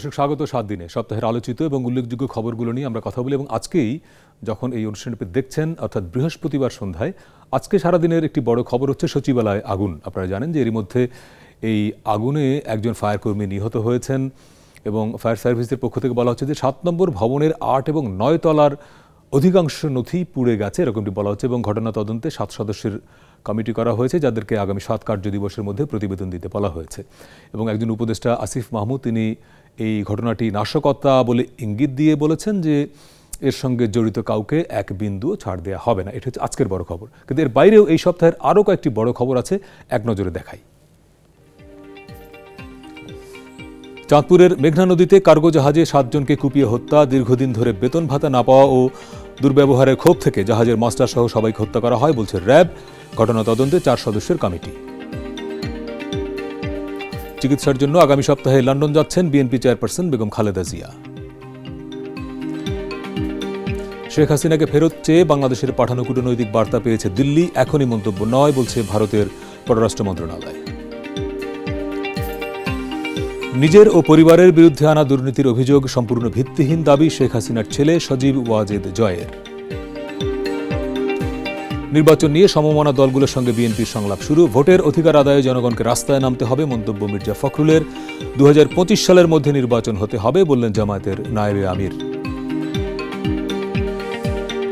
দর্শক স্বাগত 7 দিনে সপ্তাহের আলোচিত এবং উল্লেখযোগ্য খবরগুলো নিয়ে আমরা কথা বলি এবং আজকেই যখন এই অনুষ্ঠানটি দেখছেন অর্থাৎ বৃহস্পতিবার সন্ধ্যায় আজকে সারাদিনের একটি বড় খবর হচ্ছে সচিবালয়ে আগুন। আপনারা জানেন যে এর মধ্যে এই আগুনে একজন ফায়ার কর্মী নিহত হয়েছেন এবং ফায়ার সার্ভিসের পক্ষ থেকে বলা হচ্ছে যে 7 নম্বর ভবনের 8 এবং 9 তলার অধিকাংশ নথি পুড়ে গেছে এরকমটি বলা হচ্ছে এবং ঘটনা তদন্তে 7 সদস্যের কমিটি করা হয়েছে যাদেরকে আগামী 7 কার্য দিবসের মধ্যে প্রতিবেদন দিতে বলা হয়েছে এবং একজন উপদেষ্টা আসিফ মাহমুদ তিনি এই ঘটনাটি নাশকতা বলে ইঙ্গিত দিয়ে বলেছেন যে এর সঙ্গে জড়িত কাউকে এক বিন্দুও ছাড় দেওয়া হবে না। এটা হচ্ছে আজকের বড় খবর, কিন্তু এর বাইরেও এই সপ্তাহের আরও কয়েকটি বড় খবর আছে, এক নজরে দেখাই। চাঁদপুরের মেঘনা নদীতে কার্গো জাহাজে 7 জনকে কুপিয়ে হত্যা, দীর্ঘদিন ধরে বেতন ভাতা না পাওয়া ও দুর্ব্যবহারের ক্ষোভ থেকে জাহাজের মাস্টার সহ সবাইকে হত্যা করা হয় বলছে র্যাব। ঘটনা তদন্তে 4 সদস্যের কমিটি। চিকিৎসার জন্য আগামী সপ্তাহে লন্ডন যাচ্ছেন বিএনপি চেয়ারপারসন বেগম খালেদা জিয়া। শেখ হাসিনাকে ফেরত চেয়ে বাংলাদেশের পাঠানো কূটনৈতিক বার্তা পেয়েছে দিল্লি, এখনই মন্তব্য নয় বলছে ভারতের পররাষ্ট্র মন্ত্রণালয়। নিজের ও পরিবারের বিরুদ্ধে আনা দুর্নীতির অভিযোগ সম্পূর্ণ ভিত্তিহীন দাবি শেখ হাসিনার ছেলে সজীব ওয়াজেদ জয়ের। নির্বাচন নিয়ে সমমনা দলগুলোর সঙ্গে বিএনপির সংলাপ শুরু, ভোটের অধিকার আদায়ে জনগণকে রাস্তায় নামতে হবে মন্তব্য মির্জা ফখরুলের। 2025 সালের মধ্যে নির্বাচন হতে হবে বললেন জামায়াতের নায়েবে আমির।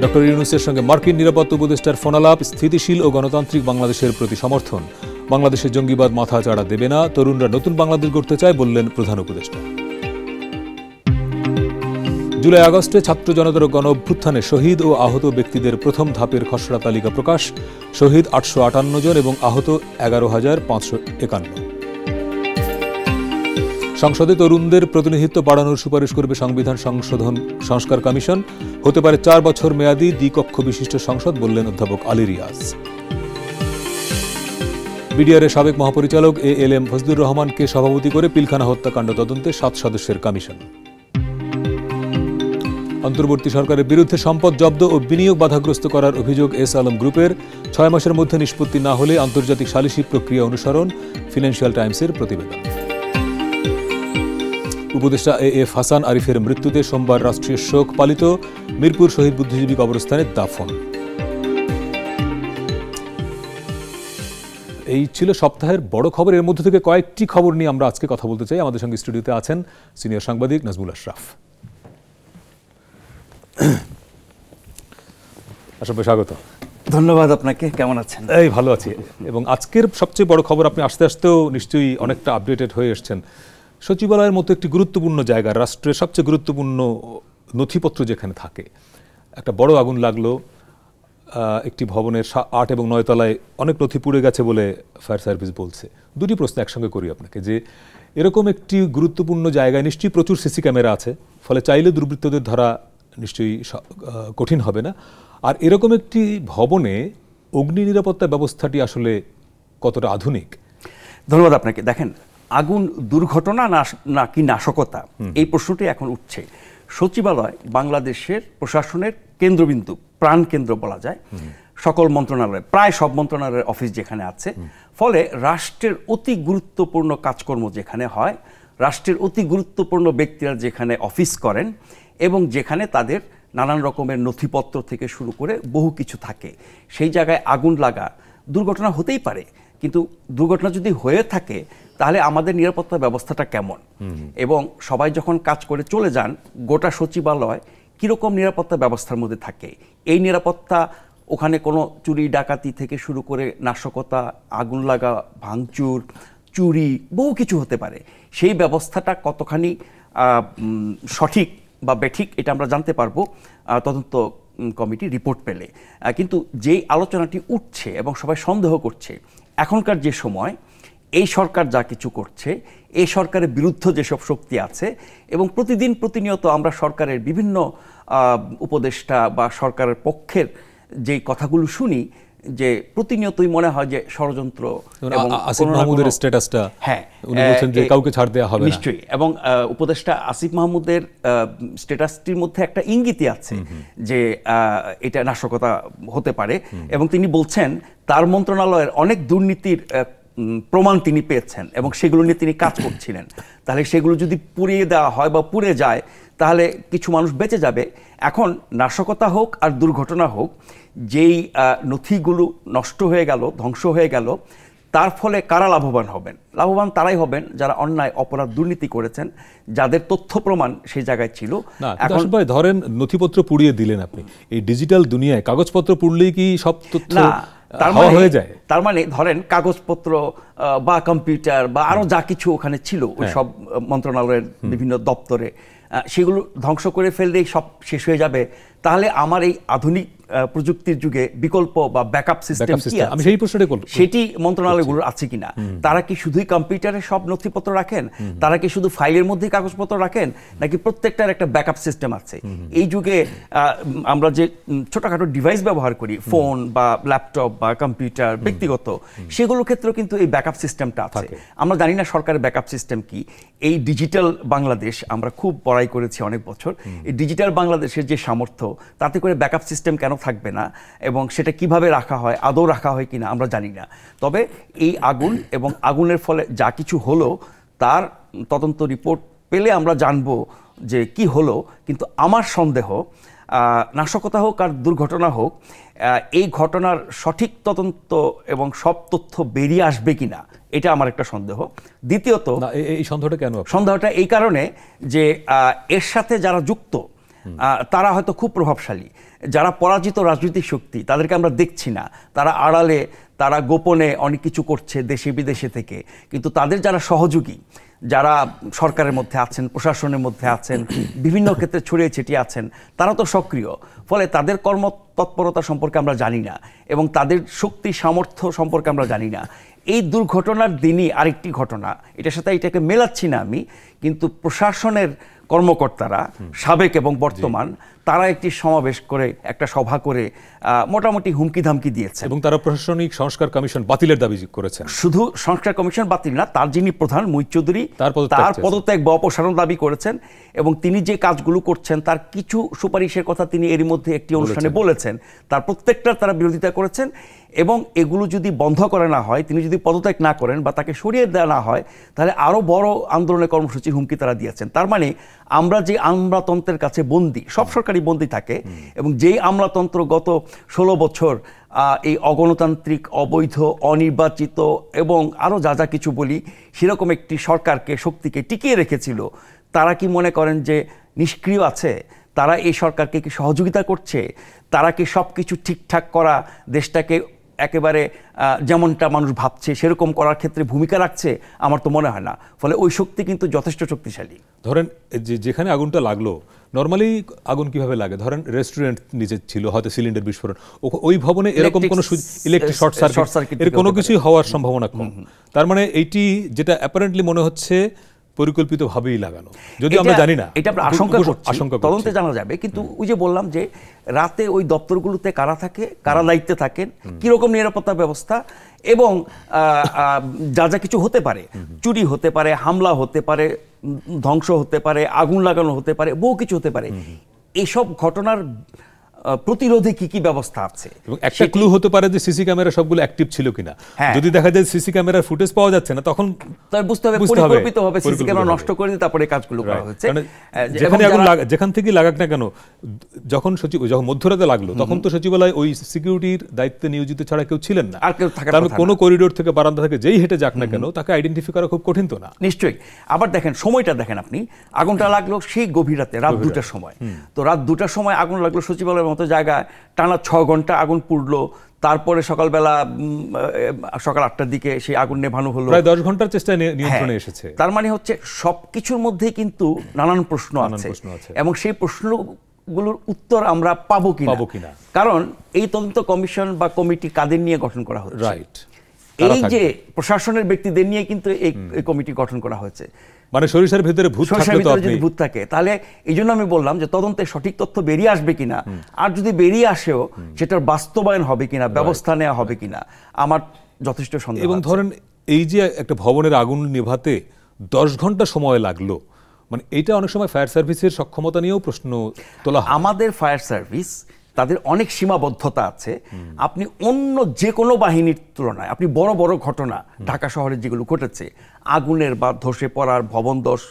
ডক্টর ইউনূসের সঙ্গে মার্কিন নিরাপত্তা উপদেষ্টার ফোনালাপ, স্থিতিশীল ও গণতান্ত্রিক বাংলাদেশের প্রতি সমর্থন, বাংলাদেশের জঙ্গিবাদ মাথা চাড়া দেবে না, তরুণরা নতুন বাংলাদেশ গড়তে চায় বললেন প্রধান উপদেষ্টা। জুলাই আগস্টে ছাত্র জনতার গণ অভ্যুত্থানে শহীদ ও আহত ব্যক্তিদের প্রথম ধাপের খসড়া তালিকা প্রকাশ, শহীদ 858 জন এবং আহত 11,551। সংসদে তরুণদের প্রতিনিধিত্ব বাড়ানোর সুপারিশ করবে সংবিধান সংস্কার কমিশন, হতে পারে 4 বছর মেয়াদী দ্বিকক্ষ বিশিষ্ট সংসদ বললেন অধ্যাপক আলী রিয়াজ। বিডিআরের সাবেক মহাপরিচালক ALM ফজলুর রহমানকে সভাপতি করে পিলখানা হত্যাকাণ্ড তদন্তে 7 সদস্যের কমিশন। অন্তর্বর্তী সরকারের বিরুদ্ধে সম্পদ জব্দ ও বিনিয়োগ বাধাগ্রস্ত করার অভিযোগ এস আলম গ্রুপের, 6 মাসের মধ্যে নিষ্পত্তি না হলে আন্তর্জাতিক সালিসি প্রক্রিয়া অনুসরণ, ফিনান্সিয়াল টাইমসের প্রতিবেদন। উপদেষ্টা AF হাসান আরিফের মৃত্যুতে সোমবার রাষ্ট্রীয় শোক পালিত, মিরপুর শহীদ বুদ্ধিজীবী কবরস্থানে দাফন। এই ছিল সপ্তাহের বড় খবর। এর মধ্যে থেকে কয়েকটি খবর নিয়ে আমরা আজকে কথা বলতে চাই। আমাদের সঙ্গে স্টুডিওতে আছেন সিনিয়র সাংবাদিক নাজমুল আশরাফ। স্বাগত। ধন্যবাদ আপনাকে। কেমন আছেন? এই ভালো আছি। এবং আজকের সবচেয়ে বড় খবর, আপনি আস্তে আস্তেও নিশ্চয়ই অনেকটা আপডেটেড হয়ে এসছেন। সচিবালয়ের মতো একটি গুরুত্বপূর্ণ জায়গা, রাষ্ট্রের সবচেয়ে গুরুত্বপূর্ণ নথিপত্র যেখানে থাকে, একটা বড় আগুন লাগলো। একটি ভবনের 8 এবং 9 তলায় অনেক নথি পুড়ে গেছে বলে ফায়ার সার্ভিস বলছে। দুটি প্রশ্ন একসঙ্গে করি আপনাকে, যে এরকম একটি গুরুত্বপূর্ণ জায়গায় নিশ্চয়ই প্রচুর সিসি ক্যামেরা আছে, ফলে চাইলে দুর্বৃত্তদের ধরা নিশ্চয়ই কঠিন হবে না। আর এরকম একটি ভবনে অগ্নি নিরাপত্তা ব্যবস্থাটি আসলে কতটা আধুনিক? ধন্যবাদ আপনাকে। দেখেন, আগুন দুর্ঘটনা নাকি নাশকতা, এই প্রশ্নটি এখন উঠছে। সচিবালয় বাংলাদেশের প্রশাসনের কেন্দ্রবিন্দু, প্রাণকেন্দ্র বলা যায়। সকল মন্ত্রণালয়, প্রায় সব মন্ত্রণালয়ের অফিস যেখানে আছে, ফলে রাষ্ট্রের অতি গুরুত্বপূর্ণ কাজকর্ম যেখানে হয়, রাষ্ট্রের অতি গুরুত্বপূর্ণ ব্যক্তিরা যেখানে অফিস করেন এবং যেখানে তাদের নানান রকমের নথিপত্র থেকে শুরু করে বহু কিছু থাকে, সেই জায়গায় আগুন লাগা দুর্ঘটনা হতেই পারে। কিন্তু দুর্ঘটনা যদি হয়ে থাকে তাহলে আমাদের নিরাপত্তা ব্যবস্থাটা কেমন, এবং সবাই যখন কাজ করে চলে যান, গোটা সচিবালয় কীরকম নিরাপত্তা ব্যবস্থার মধ্যে থাকে, এই নিরাপত্তা ওখানে কোনো চুরি ডাকাতি থেকে শুরু করে নাশকতা, আগুন লাগা, ভাঙচুর, চুরি, বহু কিছু হতে পারে। সেই ব্যবস্থাটা কতখানি সঠিক বা বেঠিক এটা আমরা জানতে পারবো তদন্ত কমিটি রিপোর্ট পেলে। কিন্তু যেই আলোচনাটি উঠছে এবং সবাই সন্দেহ করছে, এখনকার যে সময় এই সরকার যা কিছু করছে, এই সরকারের বিরুদ্ধে যেসব শক্তি আছে, এবং প্রতিনিয়ত আমরা সরকারের বিভিন্ন উপদেষ্টা বা সরকারের পক্ষের যেই কথাগুলো শুনি, যে প্রতিনিয়তই মনে হয় যে ষড়যন্ত্র। এবং আসিফ মাহমুদের স্ট্যাটাসটা, হ্যাঁ, উনি বলছেন যে কাউকে ছাড় দেওয়া হবে না। নিশ্চয়ই। এবং উপদেষ্টা আসিফ মাহমুদের স্ট্যাটাসটির মধ্যে একটা ইঙ্গিতই আছে যে এটা নাশকতা হতে পারে, এবং তিনি বলছেন তার মন্ত্রণালয়ের অনেক দুর্নীতির প্রমাণ তিনি পেয়েছেন এবং সেগুলো নিয়ে তিনি কাজ করছিলেন, তাহলে সেগুলো যদি পুড়িয়ে দেওয়া হয় বা পুড়ে যায় তাহলে কিছু মানুষ বেঁচে যাবে। এখন নাশকতা হোক আর দুর্ঘটনা হোক, যেই নথিগুলো নষ্ট হয়ে গেল, ধ্বংস হয়ে গেল, তার ফলে কারা লাভবান হবেন? লাভবান তারাই হবেন যারা অন্যায়, অপরাধ, দুর্নীতি করেছেন, যাদের তথ্য প্রমাণ সেই জায়গায় ছিল। এখন ভাই ধরেন নথিপত্র পুড়িয়ে দিলেন আপনি, এই ডিজিটাল দুনিয়ায় কাগজপত্র পুড়লেই কি সব তথ্য হয়ে যায়? তার মানে ধরেন কাগজপত্র বা কম্পিউটার বা আরো যা কিছু ওখানে ছিল ওই সব মন্ত্রণালয়ের বিভিন্ন দপ্তরে, সেগুলো ধ্বংস করে ফেললেই সব শেষ হয়ে যাবে। তাহলে আমার এই আধুনিক প্রযুক্তির যুগে বিকল্প বা ব্যাকআপ সিস্টেম কি আছে? আমি সেই প্রশ্নটাই করব, সেটি মন্ত্রণালয়গুলোর আছে কিনা? তারা কি শুধুই কম্পিউটারে সব নথিপত্র রাখেন? তারা কি শুধু ফাইলের মধ্যেই কাগজপত্র রাখেন, নাকি প্রত্যেকটার একটা ব্যাকআপ সিস্টেম আছে? এই যুগে আমরা যে ছোটখাটো ডিভাইস ব্যবহার করি, ফোন বা ল্যাপটপ বা কম্পিউটার ব্যক্তিগত, সেগুলোর ক্ষেত্রেও কিন্তু এই ব্যাকআপ সিস্টেমটা আছে। আমরা জানি না সরকারের ব্যাকআপ সিস্টেম কি। এই ডিজিটাল বাংলাদেশ আমরা খুব বড়াই করেছি অনেক বছর। এই ডিজিটাল বাংলাদেশের যে সামর্থ্য, তাতে করে ব্যাকআপ সিস্টেম কেন থাকবে না এবং সেটা কিভাবে রাখা হয়, আদৌ রাখা হয় কিনা আমরা জানি না। তবে এই আগুন এবং আগুনের ফলে যা কিছু হলো তার তদন্ত রিপোর্ট পেলে আমরা জানবো যে কি হলো। কিন্তু আমার সন্দেহ, নাশকতা হোক আর দুর্ঘটনা হোক, এই ঘটনার সঠিক তদন্ত এবং সব তথ্য বেরিয়ে আসবে কিনা, এটা আমার একটা সন্দেহ। দ্বিতীয়ত, এই সন্দেহটা কেন? সন্দেহটা এই কারণে যে এর সাথে যারা যুক্ত তারা হয়তো খুব প্রভাবশালী, যারা পরাজিত রাজনৈতিক শক্তি তাদেরকে আমরা দেখছি না, তারা আড়ালে, তারা গোপনে অনেক কিছু করছে দেশে বিদেশে থেকে, কিন্তু তাদের যারা সহযোগী, যারা সরকারের মধ্যে আছেন, প্রশাসনের মধ্যে আছেন, বিভিন্ন ক্ষেত্রে ছড়িয়ে ছিটিয়ে আছেন, তারা তো সক্রিয়। ফলে তাদের কর্মতৎপরতা সম্পর্কে আমরা জানি না এবং তাদের শক্তি সামর্থ্য সম্পর্কে আমরা জানি না। এই দুর্ঘটনার দিনই আরেকটি ঘটনা, এটার সাথে এটাকে মেলাচ্ছি না আমি, কিন্তু প্রশাসনের কর্মকর্তারা সাবেক এবং বর্তমান, তারা একটি সমাবেশ করে, একটা সভা করে মোটামুটি হুমকি ধামকি দিয়েছে এবং তারা প্রশাসনিক সংস্কার কমিশন বাতিলের দাবি করেছেন। শুধু সংস্কার কমিশন বাতিল না, তার যিনি প্রধান মুহিত চৌধুরী, তার পদত্যাগ বা অপসারণ দাবি করেছেন এবং তিনি যে কাজগুলো করছেন তার কিছু সুপারিশের কথা তিনি এরই মধ্যে একটি অনুষ্ঠানে বলেছেন। তার প্রত্যেকটার তারা বিরোধিতা করেছেন এবং এগুলো যদি বন্ধ করা না হয়, তিনি যদি পদত্যাগ না করেন বা তাকে সরিয়ে দেওয়া না হয়, তাহলে আরও বড় আন্দোলনের কর্মসূচির হুমকি তারা দিয়েছেন। তার মানে আমরা যে আমলাতন্ত্রের কাছে বন্দী, সব সরকারি বন্দী থাকে, এবং যেই আমলাতন্ত্র গত 16 বছর এই অগণতান্ত্রিক, অবৈধ, অনির্বাচিত এবং আরও যা যা কিছু বলি সেরকম একটি সরকারকে, শক্তিকে টিকিয়ে রেখেছিল, তারা কি মনে করেন যে নিষ্ক্রিয় আছে? তারা এই সরকারকে কি সহযোগিতা করছে? তারা কি সব কিছু ঠিকঠাক করা, দেশটাকে একেবারে যেমনটা মানুষ ভাবছে সেরকম করার ক্ষেত্রে ভূমিকা রাখছে? আমার তো মনে হয় না। ফলে ওই শক্তি কিন্তু যথেষ্ট শক্তিশালী। ধরেন যেখানে আগুনটা লাগলো, নর্মালি আগুন কিভাবে লাগে? ধরেন রেস্টুরেন্ট নিচে ছিল, হয়তো সিলিন্ডার বিস্ফোরণ, ওই ভবনে এরকম কোনো ইলেকট্রিক শর্ট সার্কিট এর কোনো কিছুই হওয়ার সম্ভাবনা কম। তার মানে এইটি যেটা অ্যাপারেন্টলি মনে হচ্ছে পরিকল্পিতভাবেই লাগানো, যদি আমরা জানি না, এটা আমরা আশঙ্কা তদন্তে জানা যাবে। কিন্তু ওই যে বললাম যে রাতে ওই দপ্তরগুলোতে কারা থাকে, কারা দায়িত্বে থাকেন, কিরকম নিরাপত্তা ব্যবস্থা, এবং যা যা কিছু হতে পারে, চুরি হতে পারে, হামলা হতে পারে, ধ্বংস হতে পারে, আগুন লাগানো হতে পারে, বহু কিছু হতে পারে, এইসব ঘটনার প্রতিরোধে কি কি ব্যবস্থা আছে? এবং একটা ক্লু হতে পারে যে সিসি ক্যামেরা সবগুলো অ্যাক্টিভ ছিল কিনা। যদি দেখা যায় সিসি ক্যামেরার ফুটেজ পাওয়া যাচ্ছে না, তখন বুঝতে হবে পরিকল্পিতভাবে সিসি ক্যামেরা নষ্ট করে দিয়ে তারপরে কাজগুলো করা হয়েছে। যেখান থেকে লাগাক না কেন, যখন মধ্যরাতে লাগলো তখন তো সচিবালয় ওই সিকিউরিটির দায়িত্বে নিয়োজিত ছাড়া কেউ ছিলেন না। আর কেউ থাকার কথা না, কোনো করিডোর থেকে বারান্দা থেকে যেই হেঁটে যাক না কেন, তাকে আইডেন্টিফাই করা খুব কঠিন তো না? নিশ্চয়ই। আবার দেখেন সময়টা দেখেন আপনি, আগুনটা লাগলো সেই গভীর রাতে, রাত 2টার সময়। তো রাত 2টার সময় আগুন লাগলো সচিবালয়ের মতো জায়গায়, টানা 6 ঘন্টা আগুন পুড়লো, তারপরে সকালবেলা সকাল 8টার দিকে সেই আগুন নেভানো হলো, প্রায় 10 ঘন্টার চেষ্টায় নিয়ন্ত্রণে এসেছে। তার মানে হচ্ছে সবকিছুর মধ্যেই কিন্তু নানান প্রশ্ন আছে এবং সেই প্রশ্নগুলোর উত্তর আমরা পাবো কিনা, কারণ এই তদন্ত কমিশন বা কমিটি কাদের নিয়ে গঠন করা হচ্ছে? রাইট, এই যে প্রশাসনের ব্যক্তিদের নিয়ে কিন্তু এই কমিটি গঠন করা হয়েছে। মানে সরিষার ভিতরে ভূত যদি ভূত থাকে, তাহলে এই জন্য আমি বললাম যে তদন্তে সঠিক তথ্য বেরিয়ে আসবে কিনা, আর যদি বেরিয়ে আসেও সেটার বাস্তবায়ন হবে কিনা, ব্যবস্থা নেওয়া হবে কিনা, আমার যথেষ্ট সন্দেহ। এবং ধরেন এই যে একটা ভবনের আগুন নেভাতে 10 ঘন্টা সময় লাগলো, মানে এইটা অনেক সময় ফায়ার সার্ভিসের সক্ষমতা নিয়েও প্রশ্ন তোলা হয়। আমাদের ফায়ার সার্ভিস তাদের অনেক সীমাবদ্ধতা আছে। আপনি অন্য যে কোনো বাহিনীর তুলনায় আপনি বড় বড় ঘটনা ঢাকা শহরে যেগুলো ঘটেছে, আগুনের বা ধসে পড়ার, ভবন ধস,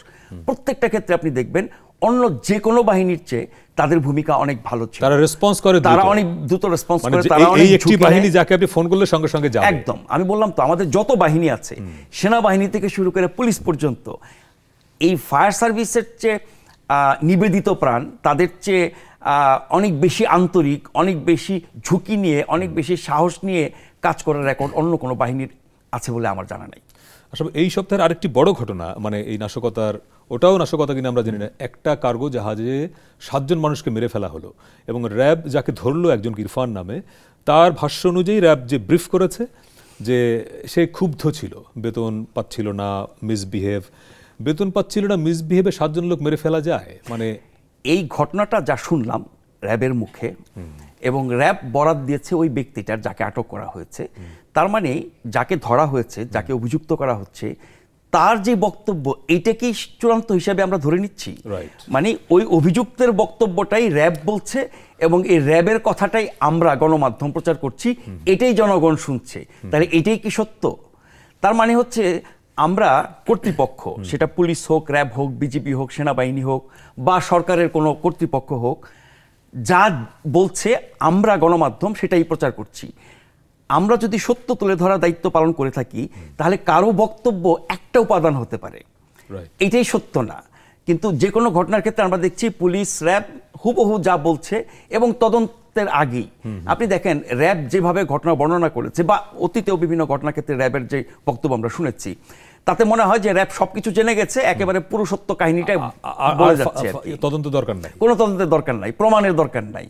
প্রত্যেকটা ক্ষেত্রে আপনি দেখবেন অন্য যে কোনো বাহিনীর চেয়ে তাদের ভূমিকা অনেক ভালো ছিল। তারা রেসপন্স করে, তারা অনেক দ্রুত রেসপন্স করে। তারা এই একটি বাহিনী যাকে আপনি ফোন করলে সঙ্গে সঙ্গে যাবে। একদম, আমি বললাম তো আমাদের যত বাহিনী আছে, সেনাবাহিনী থেকে শুরু করে পুলিশ পর্যন্ত, এই ফায়ার সার্ভিসের চেয়ে নিবেদিত প্রাণ, তাদের চেয়ে অনেক বেশি আন্তরিক, অনেক বেশি ঝুঁকি নিয়ে, অনেক বেশি সাহস নিয়ে কাজ করার রেকর্ড অন্য কোনো বাহিনীর আছে বলে আমার জানা নেই। আসলে এই সপ্তাহের আরেকটি বড় ঘটনা, মানে এই নাশকতার, ওটাও নাশকতা কিনা আমরা জানি না, একটা কার্গো জাহাজে 7 জন মানুষকে মেরে ফেলা হলো এবং র্যাব যাকে ধরলো, একজন ইরফান নামে, তার ভাষ্য অনুযায়ী র্যাব যে ব্রিফ করেছে যে সে ক্ষুব্ধ ছিল, বেতন পাচ্ছিল না, বেতন পাচ্ছিল না, মিসবিহেভে 7 জন লোক মেরে ফেলা যায়? মানে এই ঘটনাটা যা শুনলাম র্যাবের মুখে, এবং র্যাব বরাত দিয়েছে ওই ব্যক্তিটার যাকে আটক করা হয়েছে, তার মানে যাকে ধরা হয়েছে, যাকে অভিযুক্ত করা হচ্ছে, তার যে বক্তব্য এইটাকেই চূড়ান্ত হিসাবে আমরা ধরে নিচ্ছি। মানে ওই অভিযুক্তের বক্তব্যটাই র্যাব বলছে এবং এই র্যাবের কথাটাই আমরা গণমাধ্যম প্রচার করছি, এটাই জনগণ শুনছে। তাহলে এটাই কি সত্য? তার মানে হচ্ছে আমরা কর্তৃপক্ষ, সেটা পুলিশ হোক, র্যাব হোক, বিজিবি হোক, সেনাবাহিনী হোক বা সরকারের কোনো কর্তৃপক্ষ হোক, যা বলছে আমরা গণমাধ্যম সেটাই প্রচার করছি। আমরা যদি সত্য তুলে ধরার দায়িত্ব পালন করে থাকি, তাহলে কারো বক্তব্য একটা উপাদান হতে পারে, এটাই সত্য না। কিন্তু যে কোনো ঘটনার ক্ষেত্রে আমরা দেখছি পুলিশ, র্যাব হুবহু যা বলছে, এবং তদন্তের আগেই আপনি দেখেন র্যাব যেভাবে ঘটনা বর্ণনা করেছে, বা অতীতেও বিভিন্ন ঘটনার ক্ষেত্রে র্যাবের যে বক্তব্য আমরা শুনেছি, তাতে মনে হয় যে র্যাব সবকিছু জেনে গেছে, একেবারে পুরো সত্য কাহিনীটাই বলে যাচ্ছে। তদন্ত দরকার নাই, কোনো তদন্তের দরকার নাই, প্রমাণের দরকার নাই,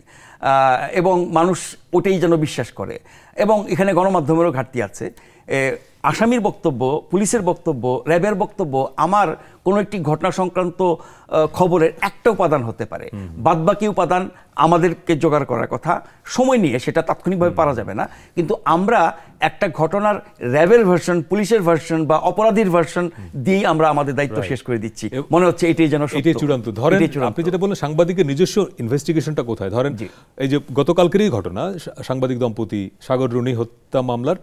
এবং মানুষ ওটাই যেন বিশ্বাস করে। এবং এখানে গণমাধ্যমেরও ঘাটতি আছে। আসামির বক্তব্য, পুলিশের বক্তব্য, র্যাবের বক্তব্য আমার কোনো একটি ঘটনা সংক্রান্ত খবরের একটা উপাদান হতে পারে, বাদবাকি উপাদান আমাদেরকে জোগাড় করার কথা, সময় নিয়ে, সেটা তাৎক্ষণিকভাবে পারা যাবে না। কিন্তু আমরা একটা ঘটনার র্যাবের ভার্সন, পুলিশের ভার্সন বা অপরাধীর ভার্সন দিয়েই আমরা আমাদের দায়িত্ব শেষ করে দিচ্ছি। মনে হচ্ছে এটাই যেন এটাই চূড়ান্ত। ধরেন আপনি যেটা বললেন, সাংবাদিকের নিজস্ব ইনভেস্টিগেশনটা কোথায়? ধরেন এই যে গতকালকেরই ঘটনা, সাংবাদিক দম্পতি সাগর রুনি হত্যা মামলার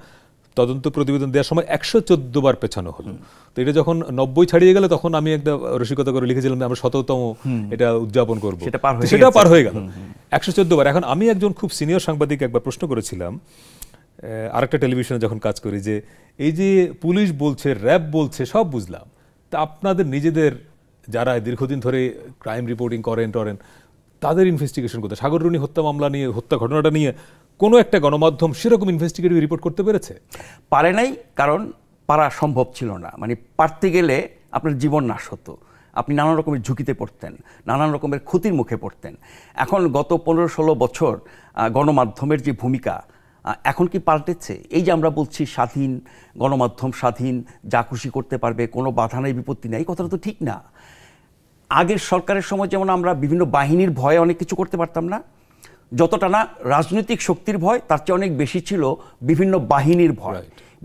তদন্ত প্রতিবেদন দেওয়ার সময় 114 বার পেছানো হলো। তো এটা যখন 90 ছাড়িয়ে গেল, তখন আমি একটা রসিকতা করে লিখেছিলাম আমরা 100তম এটা উদযাপন করবো, সেটা পার হয়ে গেল 114 বার। এখন আমি একজন খুব সিনিয়র সাংবাদিক একবার প্রশ্ন করেছিলাম আরেকটা টেলিভিশনে যখন কাজ করি, যে এই যে পুলিশ বলছে, র্যাব বলছে, সব বুঝলাম, তা আপনাদের নিজেদের যারা দীর্ঘদিন ধরে ক্রাইম রিপোর্টিং করেন তাদের ইনভেস্টিগেশন করতে, সাগর রুনি হত্যা মামলা নিয়ে, হত্যা ঘটনাটা নিয়ে কোনো একটা গণমাধ্যম সেরকম ইনভেস্টিগেটিভ রিপোর্ট করতে পেরেছে? পারে নাই, কারণ পারা সম্ভব ছিল না। মানে পারতে গেলে আপনার জীবন নাশ হতো, আপনি নানান রকমের ঝুঁকিতে পড়তেন, নানান রকমের ক্ষতির মুখে পড়তেন। এখন গত 15-16 বছর গণমাধ্যমের যে ভূমিকা, এখন কি পাল্টেছে? এই যে আমরা বলছি স্বাধীন গণমাধ্যম, স্বাধীন, যা খুশি করতে পারবে, কোনো বাধা নেই, বিপত্তি নেই, কথাটা তো ঠিক না। আগের সরকারের সময় যেমন আমরা বিভিন্ন বাহিনীর ভয়ে অনেক কিছু করতে পারতাম না, যতটা না রাজনৈতিক শক্তির ভয়, তার চেয়ে অনেক বেশি ছিল বিভিন্ন বাহিনীর ভয়,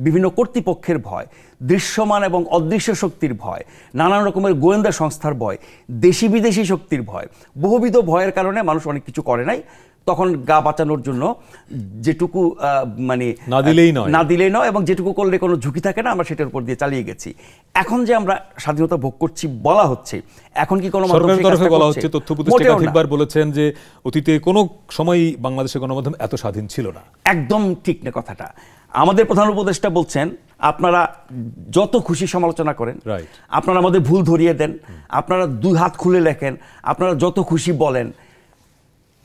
বিভিন্ন কর্তৃপক্ষের ভয়, দৃশ্যমান এবং অদৃশ্য শক্তির ভয়, নানান রকমের গোয়েন্দা সংস্থার ভয়, দেশি বিদেশি শক্তির ভয়, বহুবিধ ভয়ের কারণে মানুষ অনেক কিছু করে নাই। তখন গা বাঁচানোর জন্য যেটুকু মানে না দিলেই নয়, এবং যেটুকু করলে কোনো ঝুঁকি থাকে না, আমরা সেটার উপর দিয়ে চালিয়ে গেছি। এখন যে আমরা স্বাধীনতা ভোগ করছি বলা হচ্ছে, এখন কি কোনো সরকারের তরফে বলা হচ্ছে, তথ্য উপদেষ্টা একাধিকবার বলেছেন যে অতীতে কোনো সময়ই বাংলাদেশের গণমাধ্যম এত স্বাধীন ছিল না। একদম ঠিক না কথাটা। আমাদের প্রধান উপদেষ্টা বলছেন আপনারা যত খুশি সমালোচনা করেন, আপনারা আমাদের ভুল ধরিয়ে দেন, আপনারা 2 হাত খুলে লেখেন, আপনারা যত খুশি বলেন,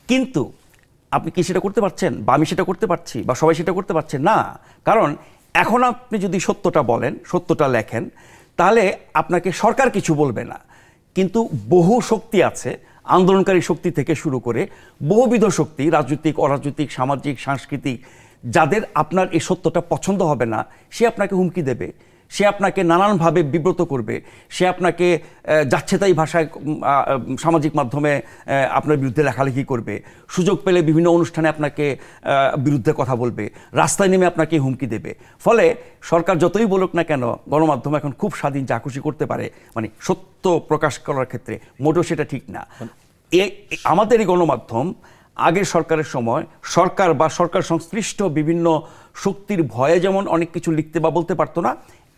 কিন্তু আপনি কি সেটা করতে পারছেন? বা আমি সেটা করতে পারছি? বা সবাই সেটা করতে পারছে না? কারণ এখন আপনি যদি সত্যটা বলেন, সত্যটা লেখেন, তাহলে আপনাকে সরকার কিছু বলবে না। কিন্তু বহু শক্তি আছে, আন্দোলনকারী শক্তি থেকে শুরু করে বহুবিধ শক্তি, রাজনৈতিক, অরাজনৈতিক, সামাজিক, সাংস্কৃতিক, যাদের আপনার এই সত্যটা পছন্দ হবে না, সে আপনাকে হুমকি দেবে, সে আপনাকে নানানভাবে বিব্রত করবে, সে আপনাকে যাচ্ছেতাই ভাষায় সামাজিক মাধ্যমে আপনার বিরুদ্ধে লেখালেখি করবে, সুযোগ পেলে বিভিন্ন অনুষ্ঠানে আপনাকে বিরুদ্ধে কথা বলবে, রাস্তায় নেমে আপনাকে হুমকি দেবে। ফলে সরকার যতই বলুক না কেন, গণমাধ্যম এখন খুব স্বাধীন, যা খুশি করতে পারে, মানে সত্য প্রকাশ করার ক্ষেত্রে মোটেও সেটা ঠিক না। আমাদের এই গণমাধ্যম আগের সরকারের সময় সরকার বা সরকার সংশ্লিষ্ট বিভিন্ন শক্তির ভয়ে যেমন অনেক কিছু লিখতে বা বলতে পারতো না,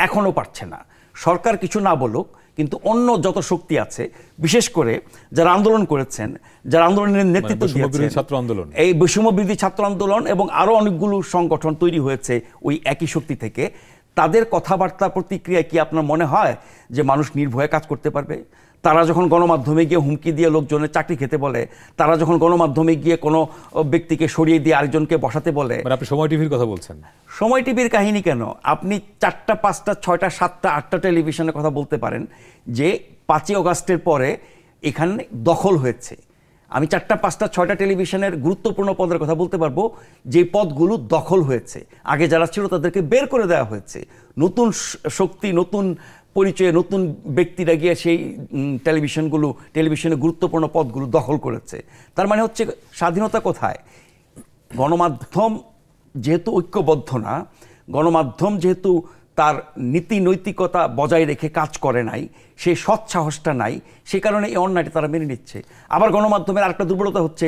এখনও পারছে না। সরকার কিছু না বলুক, কিন্তু অন্য যত শক্তি আছে, বিশেষ করে যারা আন্দোলন করেছেন, যারা আন্দোলনের নেতৃত্ব দিয়েছেন, ছাত্র আন্দোলন, এই বৈষম্যবিরোধী ছাত্র আন্দোলন এবং আরো অনেকগুলো সংগঠন তৈরি হয়েছে ওই একই শক্তি থেকে, তাদের কথাবার্তা প্রতিক্রিয়ায় কি আপনার মনে হয় যে মানুষ নির্ভয়ে কাজ করতে পারবে? তারা যখন গণমাধ্যমে গিয়ে হুমকি দিয়ে লোকজনের চাকরি খেতে বলে, তারা যখন গণমাধ্যমে গিয়ে কোনো ব্যক্তিকে সরিয়ে দিয়ে আরেকজনকে বসাতে বলে। আপনি সময় টিভির কথা বলছেন? সময় টিভির কাহিনী কেন, আপনি 4টা 5টা 6টা 7টা 8টা টেলিভিশনের কথা বলতে পারেন যে 5ই অগাস্টের পরে এখানে দখল হয়েছে। আমি 4টা 5টা 6টা টেলিভিশনের গুরুত্বপূর্ণ পদের কথা বলতে পারবো যে পদগুলো দখল হয়েছে। আগে যারা ছিল তাদেরকে বের করে দেওয়া হয়েছে। নতুন শক্তি, নতুন পরিচয়ে নতুন ব্যক্তিরা গিয়ে সেই টেলিভিশনের গুরুত্বপূর্ণ পদগুলো দখল করেছে। তার মানে হচ্ছে স্বাধীনতা কোথায়? গণমাধ্যম যেহেতু ঐক্যবদ্ধ না, গণমাধ্যম যেহেতু তার নীতি নৈতিকতা বজায় রেখে কাজ করে নাই, সেই সৎসাহসটা নাই, সে কারণে এই অন্যায়টা তারা মেনে নিচ্ছে। আবার গণমাধ্যমের আরেকটা দুর্বলতা হচ্ছে,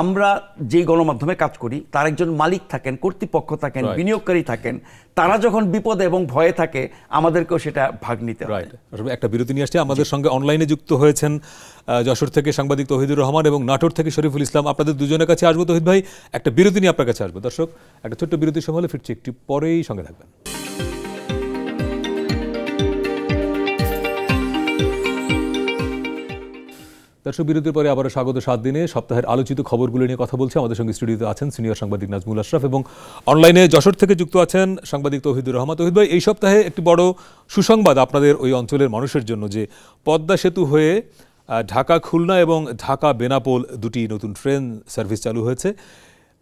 আমরা যেই গণমাধ্যমে কাজ করি তার একজন মালিক থাকেন, কর্তৃপক্ষ থাকেন, বিনিয়োগকারী থাকেন। তারা যখন বিপদে এবং ভয়ে থাকে, আমাদেরকেও সেটা ভাগ নিতে হয়। একটা বিরতি নিয়ে আসছে। আমাদের সঙ্গে অনলাইনে যুক্ত হয়েছেন যশোর থেকে সাংবাদিক তৌহিদুর রহমান এবং নাটোর থেকে শরীফুল ইসলাম। আপনাদের দুজনের কাছে আসবো। তৌহিদ ভাই, একটা বিরতি নিয়ে আপনার কাছে আসবো। দর্শক, একটা ছোট্ট বিরতির সময় হলে ফিরছি, একটু পরেই সঙ্গে থাকবেন। দর্শক, বিরতির পরে আবারও স্বাগত 7 দিনে। সপ্তাহের আলোচিত খবরগুলো নিয়ে কথা বলছি। আমাদের সঙ্গে স্টুডিওতে আছেন সিনিয়র সাংবাদিক নাজমুল আশরাফ এবং অনলাইনে যশোর থেকে যুক্ত আছেন সাংবাদিক তৌহিদুর রহমান। তৌহিদ ভাই, এই সপ্তাহে একটি বড় সুসংবাদ আপনাদের ওই অঞ্চলের মানুষের জন্য, যে পদ্মা সেতু হয়ে ঢাকা খুলনা এবং ঢাকা বেনাপোল দুটি নতুন ট্রেন সার্ভিস চালু হয়েছে।